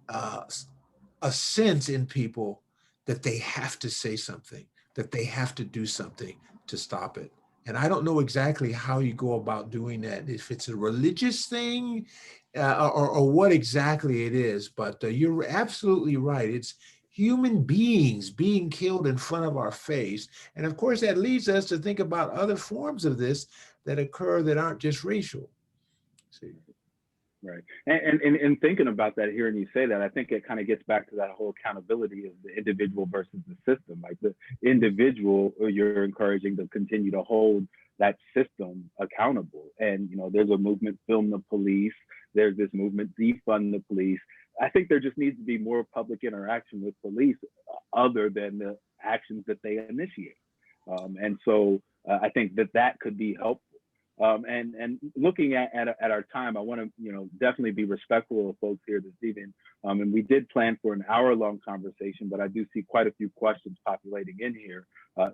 a sense in people that they have to say something, that they have to do something to stop it. And I don't know exactly how you go about doing that, if it's a religious thing or what exactly it is, but you're absolutely right. It's human beings being killed in front of our face. And of course, that leads us to think about other forms of this that occur that aren't just racial. See? Right. And thinking about that, hearing you say that, I think it kind of gets back to that whole accountability of the individual versus the system. Like the individual, you're encouraging to continue to hold that system accountable. And, you know, there's a movement, Film the Police. There's this movement, Defund the Police. I think there just needs to be more public interaction with police other than the actions that they initiate. And so I think that could be helpful. And looking at our time, I want to, you know, definitely be respectful of folks here this evening. And we did plan for an hour-long conversation, but I do see quite a few questions populating in here.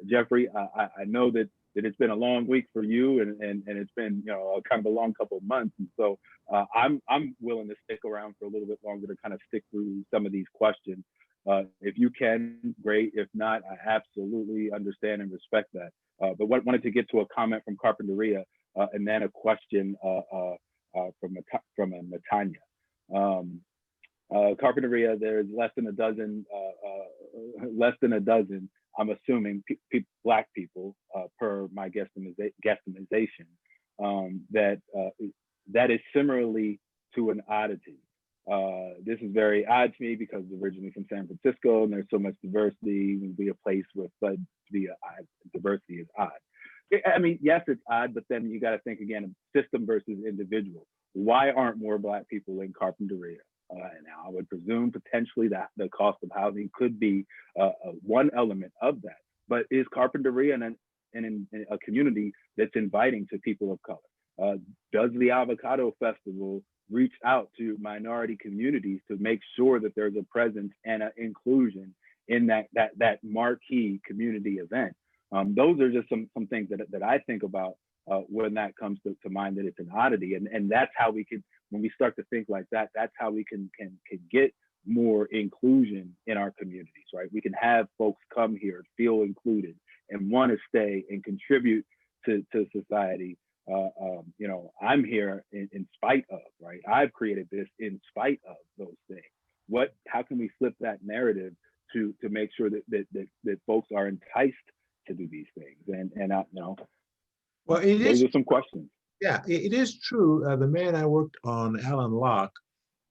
Jeffrey, I know that it's been a long week for you, and it's been, you know, kind of a long couple of months. And so I'm willing to stick around for a little bit longer to kind of stick through some of these questions. If you can, great. If not, I absolutely understand and respect that. But wanted to get to a comment from Carpinteria. And then a question from Natanya. Carpinteria, there's less than a dozen, I'm assuming, Black people, per my guesstimation, that is similarly to an oddity. This is very odd to me because I'm originally from San Francisco and there's so much diversity. To be a place with diversity is odd. I mean, yes, it's odd, but then you got to think again of system versus individual. Why aren't more Black people in Carpinteria? Now, I would presume potentially that the cost of housing could be one element of that. But is Carpinteria a community that's inviting to people of color? Does the Avocado Festival reach out to minority communities to make sure that there's a presence and an inclusion in that marquee community event? Those are just some things that I think about when that comes to mind, that it's an oddity. And that's how we can, when we start to think like that, that's how we can get more inclusion in our communities, right? We can have folks come here, feel included, and want to stay and contribute to society. You know, I'm here in spite of, right? I've created this in spite of those things. How can we flip that narrative to make sure that folks are enticed to do these things? And you know, well, those are some questions. Yeah, it is true. The man I worked on, Alan Locke,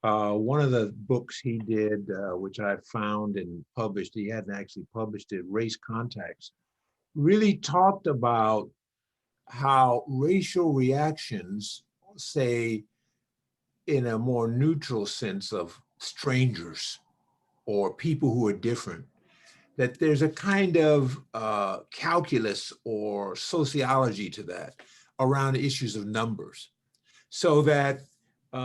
one of the books he did, which I found and published, he hadn't actually published it, Race Contacts, really talked about how racial reactions, say, in a more neutral sense of strangers or people who are different, that there's a kind of calculus or sociology to that around issues of numbers. So that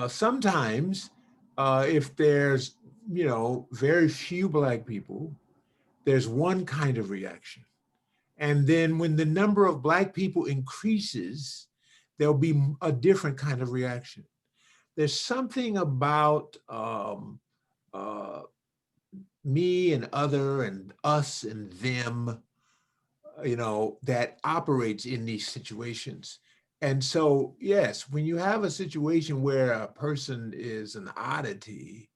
sometimes if there's, you know, very few Black people, there's one kind of reaction. And then when the number of Black people increases, there'll be a different kind of reaction. There's something about me and other and us and them, you know, that operates in these situations. And so, yes, when you have a situation where a person is an oddity,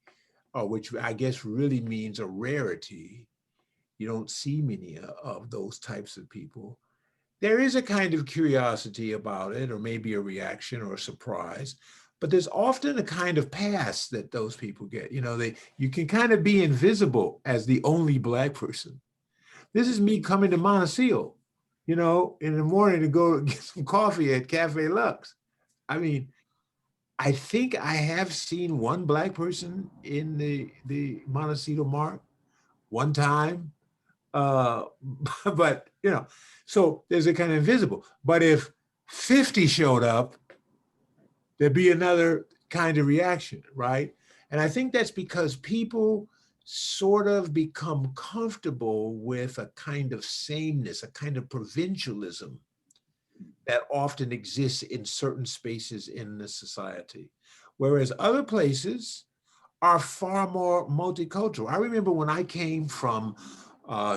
which I guess really means a rarity, you don't see many of those types of people, there is a kind of curiosity about it, or maybe a reaction or a surprise. But there's often a kind of pass that those people get. You know, you can kind of be invisible as the only Black person. This is me coming to Montecito, you know, in the morning to go get some coffee at Cafe Lux. I mean, I think I have seen one Black person in the Montecito Mark one time, but you know, so there's a kind of invisible. But if 50 showed up, there'd be another kind of reaction, right? And I think that's because people sort of become comfortable with a kind of sameness, a kind of provincialism that often exists in certain spaces in the society, whereas other places are far more multicultural. I remember when I came from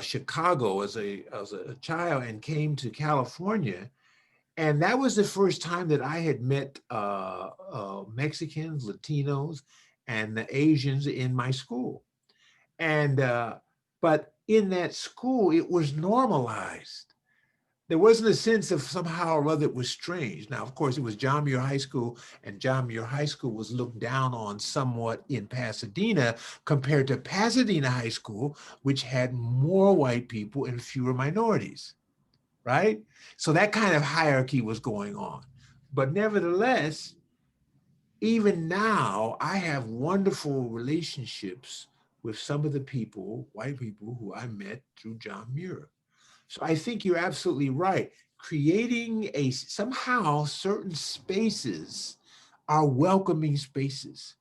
Chicago as a child and came to California, and that was the first time that I had met Mexicans, Latinos, and the Asians in my school. And but in that school, it was normalized. There wasn't a sense of somehow or other it was strange. Now, of course, it was John Muir High School, and John Muir High School was looked down on somewhat in Pasadena compared to Pasadena High School, which had more white people and fewer minorities, right? So that kind of hierarchy was going on. But nevertheless, even now, I have wonderful relationships with some of the people, white people who I met through John Muir. So I think you're absolutely right. Creating somehow certain spaces are welcoming spaces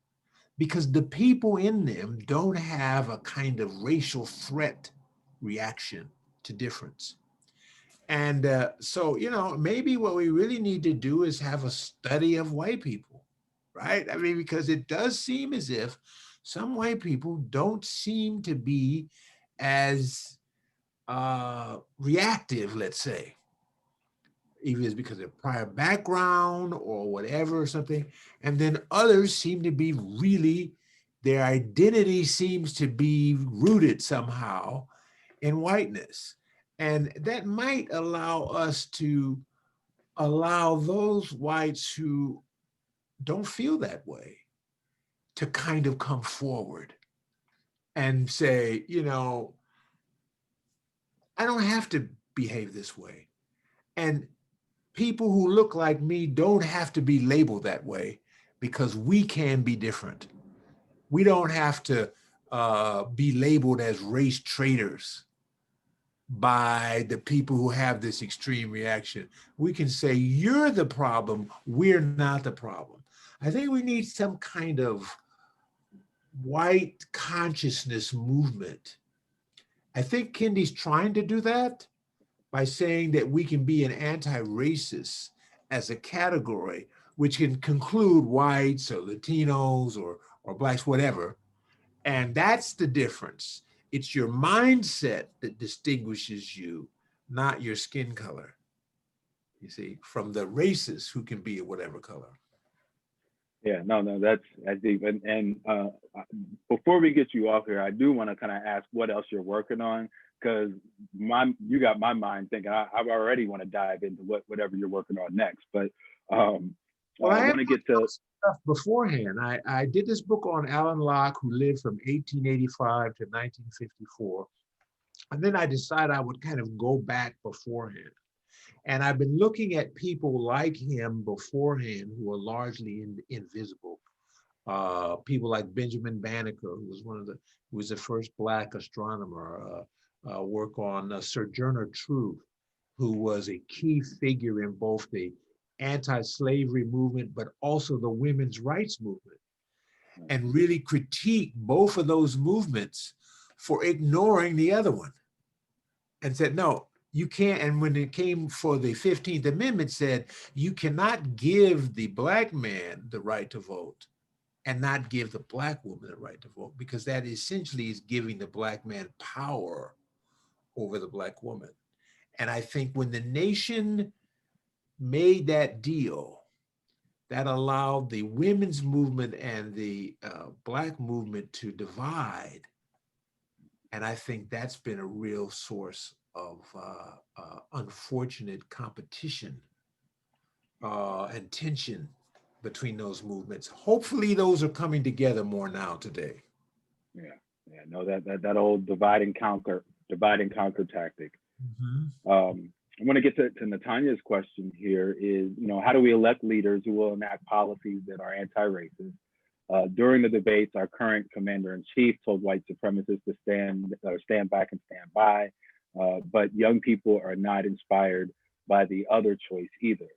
because the people in them don't have a kind of racial threat reaction to difference. And so, you know, maybe what we really need to do is have a study of white people, right? I mean, because it does seem as if some white people don't seem to be as reactive, let's say, either it's because of prior background or whatever or something. And then others seem to be really, their identity seems to be rooted somehow in whiteness. And that might allow us to allow those whites who don't feel that way to kind of come forward and say, you know, I don't have to behave this way. And people who look like me don't have to be labeled that way because we can be different. We don't have to be labeled as race traitors by the people who have this extreme reaction. We can say, you're the problem, we're not the problem. I think we need some kind of white consciousness movement. I think Kendi's trying to do that by saying that we can be an anti-racist as a category, which can conclude whites or Latinos or Blacks, whatever. And that's the difference. It's your mindset that distinguishes you, not your skin color, you see, from the racists who can be of whatever color. Yeah, no, that's deep. And before we get you off here, I do want to kind of ask what else you're working on, because you got my mind thinking I already want to dive into whatever you're working on next. But well, I want to get to stuff beforehand. I did this book on Alan Locke, who lived from 1885 to 1954. And then I decided I would kind of go back beforehand. And I've been looking at people like him beforehand who are largely invisible. People like Benjamin Banneker, who was the first Black astronomer. Work on Sojourner Truth, who was a key figure in both the anti-slavery movement, but also the women's rights movement, and really critique both of those movements for ignoring the other one and said, no, you can't. And when it came for the 15th Amendment, said, you cannot give the Black man the right to vote and not give the Black woman the right to vote, because that essentially is giving the Black man power over the Black woman. And I think when the nation made that deal, that allowed the women's movement and the Black movement to divide. And I think that's been a real source of unfortunate competition and tension between those movements. Hopefully those are coming together more now today. No, that old divide and conquer tactic. Mm-hmm. I want to get to Natanya's question here is, how do we elect leaders who will enact policies that are anti-racist? During the debates, our current commander-in-chief told white supremacists to stand back and stand by, but young people are not inspired by the other choice either.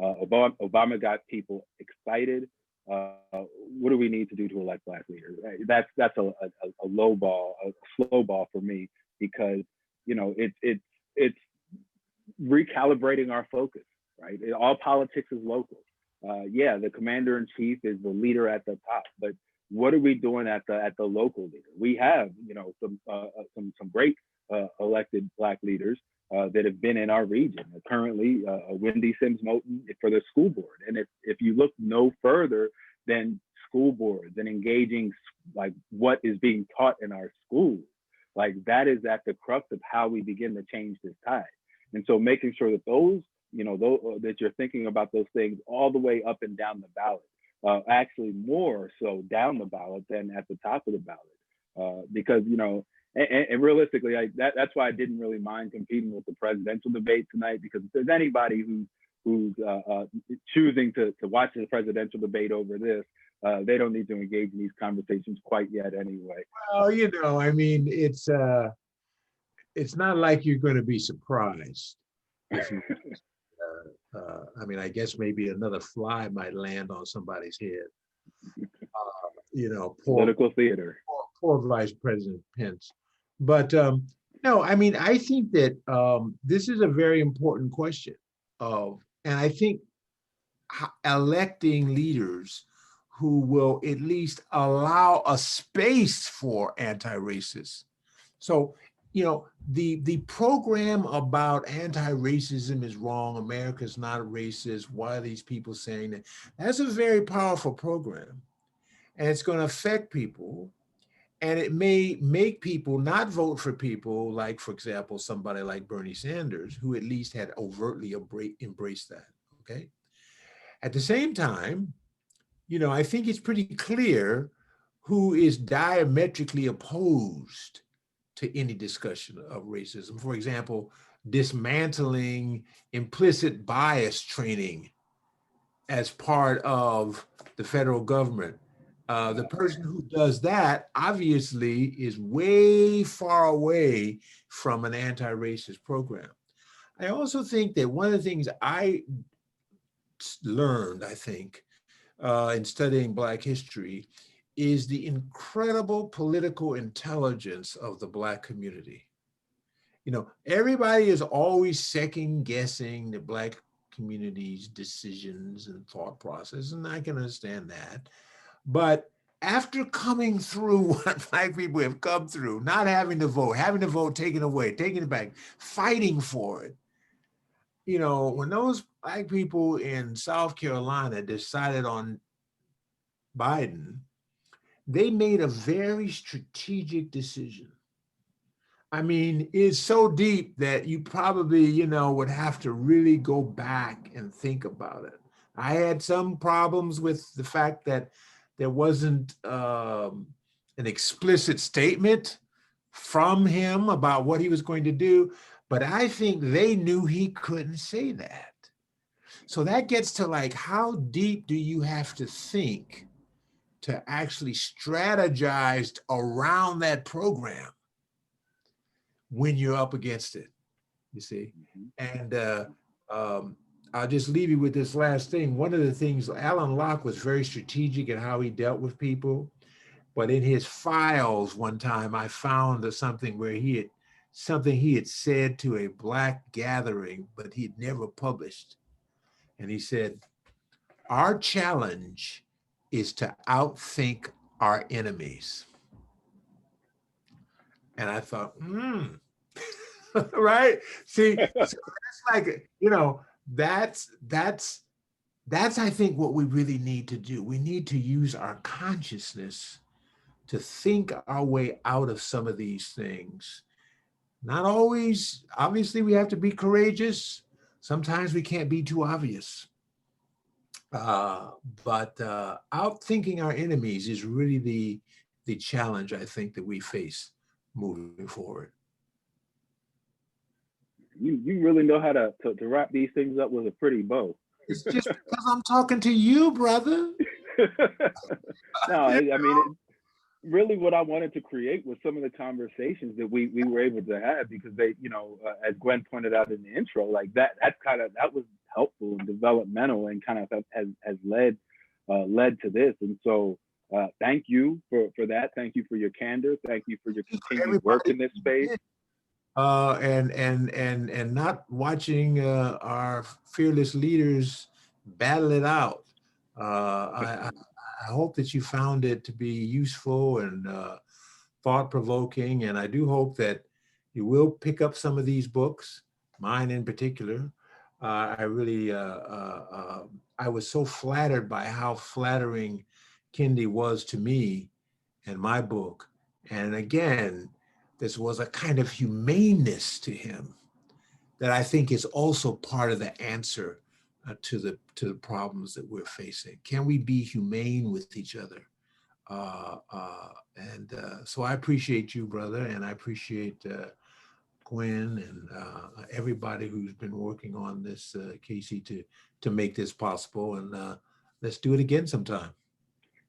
Obama got people excited. What do we need to do to elect Black leaders? That's a low ball, a slow ball for me, because it's recalibrating our focus, right? All politics is local. Yeah, the commander-in-chief is the leader at the top, but what are we doing at the local leader? We have, some great elected Black leaders that have been in our region. Currently, Wendy Sims Moten for the school board, and if you look no further than school boards and engaging like what is being taught in our schools, like that is at the crux of how we begin to change this tide. And so making sure that those that you're thinking about those things all the way up and down the ballot, actually more so down the ballot than at the top of the ballot, because and realistically, that's why I didn't really mind competing with the presidential debate tonight, because if there's anybody who's choosing to watch the presidential debate over this, they don't need to engage in these conversations quite yet anyway. Well, I mean, it's not like you're going to be surprised if you. I mean, I guess maybe another fly might land on somebody's head. Political theater. Poor Vice President Pence. But no, I mean, I think that this is a very important question and I think electing leaders who will at least allow a space for anti-racists. So, the program about anti-racism is wrong, America's not racist, why are these people saying that? That's a very powerful program, and it's going to affect people, and it may make people not vote for people like, for example, somebody like Bernie Sanders, who at least had overtly embraced that, okay? At the same time, I think it's pretty clear who is diametrically opposed to any discussion of racism. For example, dismantling implicit bias training as part of the federal government. The person who does that obviously is way far away from an anti-racist program. I also think that one of the things I learned, I think, in studying Black history is the incredible political intelligence of the Black community. Everybody is always second guessing the Black community's decisions and thought process, and I can understand that. But after coming through what Black people have come through, not having the vote taken away, taking it back, fighting for it, when those Black people in South Carolina decided on Biden, they made a very strategic decision. I mean, it's so deep that you probably, would have to really go back and think about it. I had some problems with the fact that there wasn't an explicit statement from him about what he was going to do, but I think they knew he couldn't say that. So that gets to like, how deep do you have to think to actually strategize around that program when you're up against it, you see? And I'll just leave you with this last thing. One of the things, Alan Locke was very strategic in how he dealt with people, but in his files one time, I found something where he had said to a Black gathering, but he'd never published. And he said, "Our challenge is to outthink our enemies." And I thought, right? See, so that's like, that's I think what we really need to do. We need to use our consciousness to think our way out of some of these things. Not always, obviously we have to be courageous. Sometimes we can't be too obvious. But outthinking our enemies is really the challenge I think that we face moving forward. You really know how to wrap these things up with a pretty bow. It's just because I'm talking to you, brother. No, I mean, really what I wanted to create was some of the conversations that we were able to have, because they, as Gwen pointed out in the intro, like that was helpful and developmental and kind of has led to this. And so thank you for that. Thank you for your candor. Thank you for your continued work in this space. And not watching our fearless leaders battle it out. I hope that you found it to be useful and thought-provoking, and I do hope that you will pick up some of these books, mine in particular. I really, I was so flattered by how flattering Kendi was to me and my book. And again, this was a kind of humaneness to him that I think is also part of the answer to the problems that we're facing. Can we be humane with each other? So I appreciate you, brother, and I appreciate Gwen and everybody who's been working on this, Casey, to make this possible. And let's do it again sometime.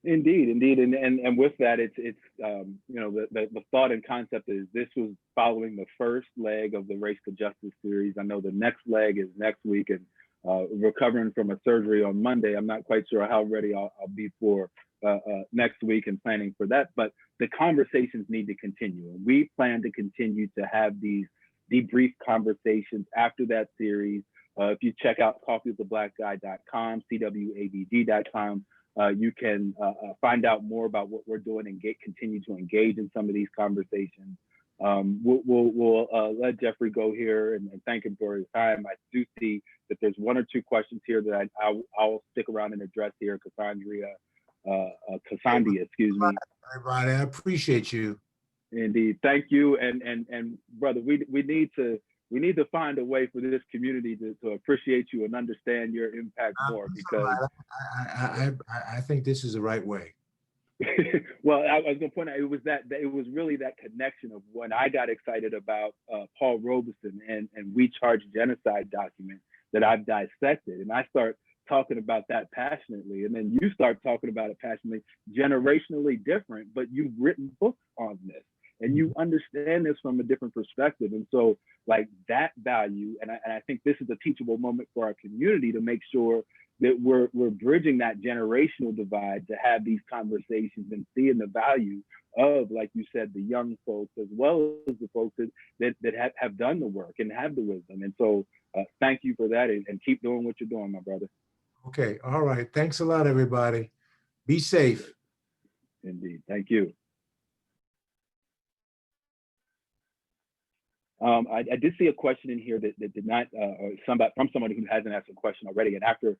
Indeed. And with that, it's the thought and concept is this was following the first leg of the Race to Justice series. I know the next leg is next week, and recovering from a surgery on Monday. I'm not quite sure how ready I'll be for next week and planning for that, but the conversations need to continue. And we plan to continue to have these debrief conversations after that series. If you check out coffeewiththeblackguy.com, CWABG.com, you can find out more about what we're doing and continue to engage in some of these conversations. We'll let Jeffrey go here and thank him for his time. I do see that there's one or two questions here that I'll stick around and address here. Cassandia, excuse me. Everybody, I appreciate you. Indeed, thank you. And brother, we need to find a way for this community to appreciate you and understand your impact more, because I think this is the right way. Well, I was going to point out, it was really that connection of when I got excited about Paul Robeson and We Charge Genocide document that I've dissected, and I start talking about that passionately, and then you start talking about it passionately, generationally different, but you've written books on this and you understand this from a different perspective. And so like that value, and I think this is a teachable moment for our community to make sure that we're bridging that generational divide, to have these conversations and seeing the value of, like you said, the young folks, as well as the folks that have done the work and have the wisdom. And so thank you for that, and keep doing what you're doing, my brother. Okay, all right. Thanks a lot, everybody. Be safe. Indeed, thank you. I did see a question in here that did not, from somebody who hasn't asked a question already. And after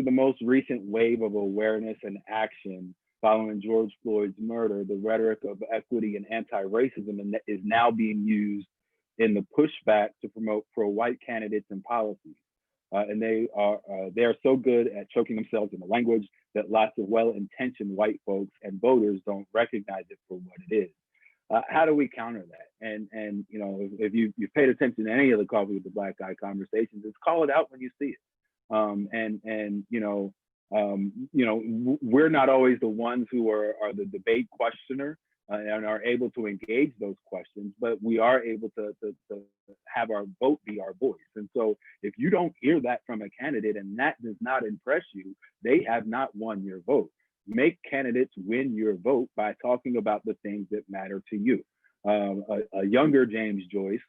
the most recent wave of awareness and action following George Floyd's murder, the rhetoric of equity and anti-racism is now being used in the pushback to promote pro-white candidates and policies. And they are so good at choking themselves in the language that lots of well-intentioned white folks and voters don't recognize it for what it is. How do we counter that? And you know, if you've paid attention to any of the Coffee with the Black Guy conversations, it's call it out when you see it. We're not always the ones who are the debate questioner and are able to engage those questions, but we are able to have our vote be our voice. And so if you don't hear that from a candidate and that does not impress you, they have not won your vote. Make candidates win your vote by talking about the things that matter to you. A younger James Joyce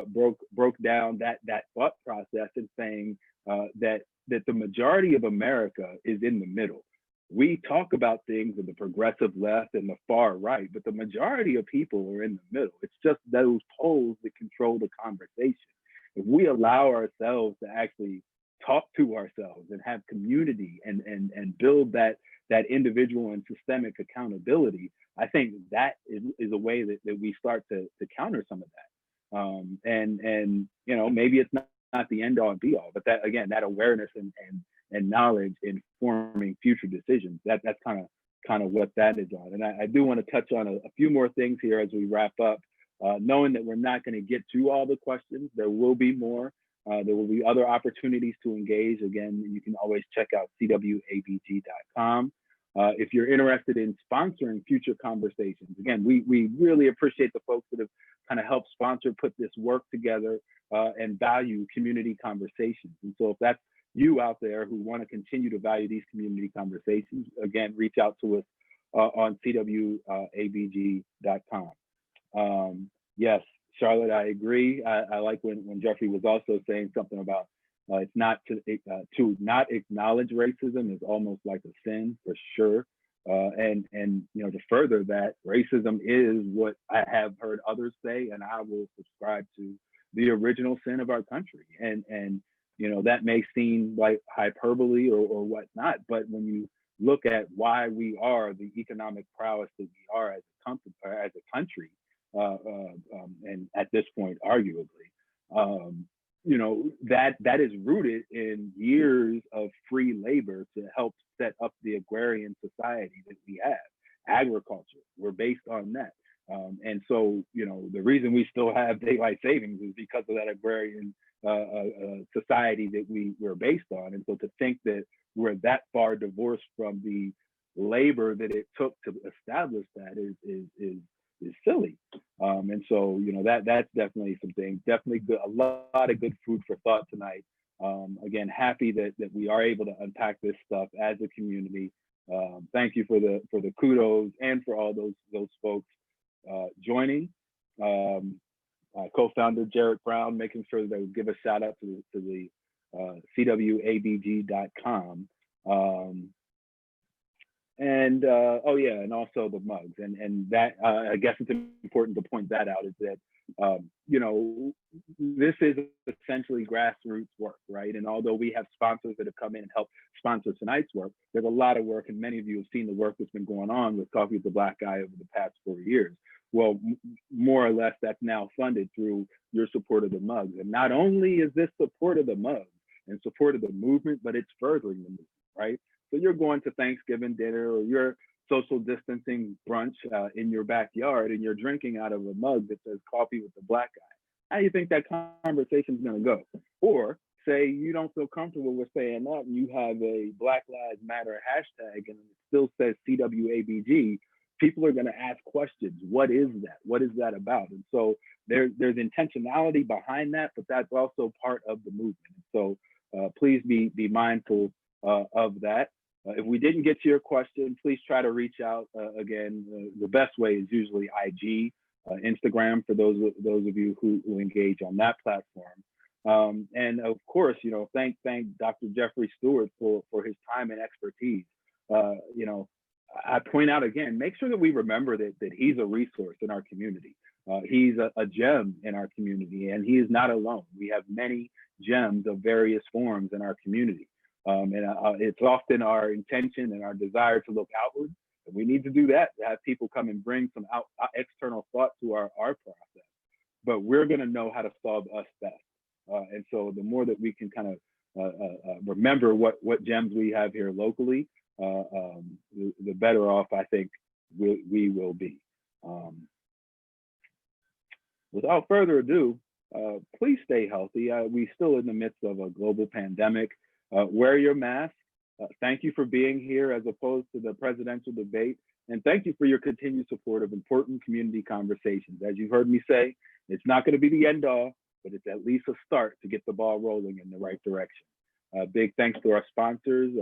broke down that thought process and saying that the majority of America is in the middle. We talk about things in the progressive left and the far right, but the majority of people are in the middle. It's just those poles that control the conversation. If we allow ourselves to actually talk to ourselves and have community and build that individual and systemic accountability, I think that is a way that we start to counter some of that. And you know, maybe it's not the end all and be all, but that, again, that awareness and knowledge informing future decisions, that's kind of what that is on. And I do want to touch on a few more things here as we wrap up. knowing that we're not going to get to all the questions. There will be more. There will be other opportunities to engage. Again, you can always check out CWABG.com. If you're interested in sponsoring future conversations, again, we really appreciate the folks that have kind of helped sponsor, put this work together, and value community conversations. And so if that's you out there who want to continue to value these community conversations, again, reach out to us on CWABG.com. Yes, Charlotte, I agree. I like when Jeffrey was also saying something about it's not to not acknowledge racism is almost like a sin, for sure. And you know, to further that, racism is what I have heard others say, and I will subscribe to, the original sin of our country. And you know, that may seem like hyperbole or whatnot, but when you look at why we are the economic prowess that we are as a company, or as a country, and at this point, arguably, you know, that is rooted in years of free labor to help set up the agrarian society that we have. Agriculture, we're based on that. And so, you know, the reason we still have daylight savings is because of that agrarian society that we're based on. And so to think that we're that far divorced from the labor that it took to establish that is silly. And so, you know, that's definitely something, definitely good, a lot of good food for thought tonight. Again, happy that we are able to unpack this stuff as a community. Thank you for the kudos and for all those folks joining. Co-founder Jarrett Brown, making sure that they would give a shout out to the CWABG.com. And oh yeah, and also the mugs, and that I guess it's important to point that out, is that you know, this is essentially grassroots work, right? And although we have sponsors that have come in and helped sponsor tonight's work, there's a lot of work, and many of you have seen the work that's been going on with Coffee with the Black Guy over the past 4 years. Well, more or less, that's now funded through your support of the mugs. And not only is this support of the mugs and support of the movement, but it's furthering the movement, right? So you're going to Thanksgiving dinner or your social distancing brunch in your backyard, and you're drinking out of a mug that says Coffee with the Black Guy. How do you think that conversation is going to go? Or say you don't feel comfortable with saying that, and you have a Black Lives Matter hashtag and it still says CWABG, people are going to ask questions. What is that? What is that about? And so there's intentionality behind that, but that's also part of the movement. So please be mindful of that. If we didn't get to your question, please try to reach out. Again, the best way is usually IG, Instagram, for those of you who engage on that platform. And of course, you know, thank Dr. Jeffrey Stewart for his time and expertise. You know, I point out again, make sure that we remember that he's a resource in our community. He's a gem in our community, and he is not alone. We have many gems of various forms in our community. And it's often our intention and our desire to look outward. And we need to do that, to have people come and bring some external thought to our process. But we're going to know how to solve us best. And so the more that we can kind of remember what gems we have here locally, the better off I think we will be. Without further ado, please stay healthy. We're still in the midst of a global pandemic. Wear your mask. Thank you for being here as opposed to the presidential debate. And thank you for your continued support of important community conversations. As you've heard me say, it's not going to be the end all, but it's at least a start to get the ball rolling in the right direction. Big thanks to our sponsors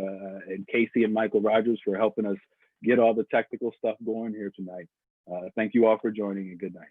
and Casey and Michael Rogers for helping us get all the technical stuff going here tonight. Thank you all for joining, and good night.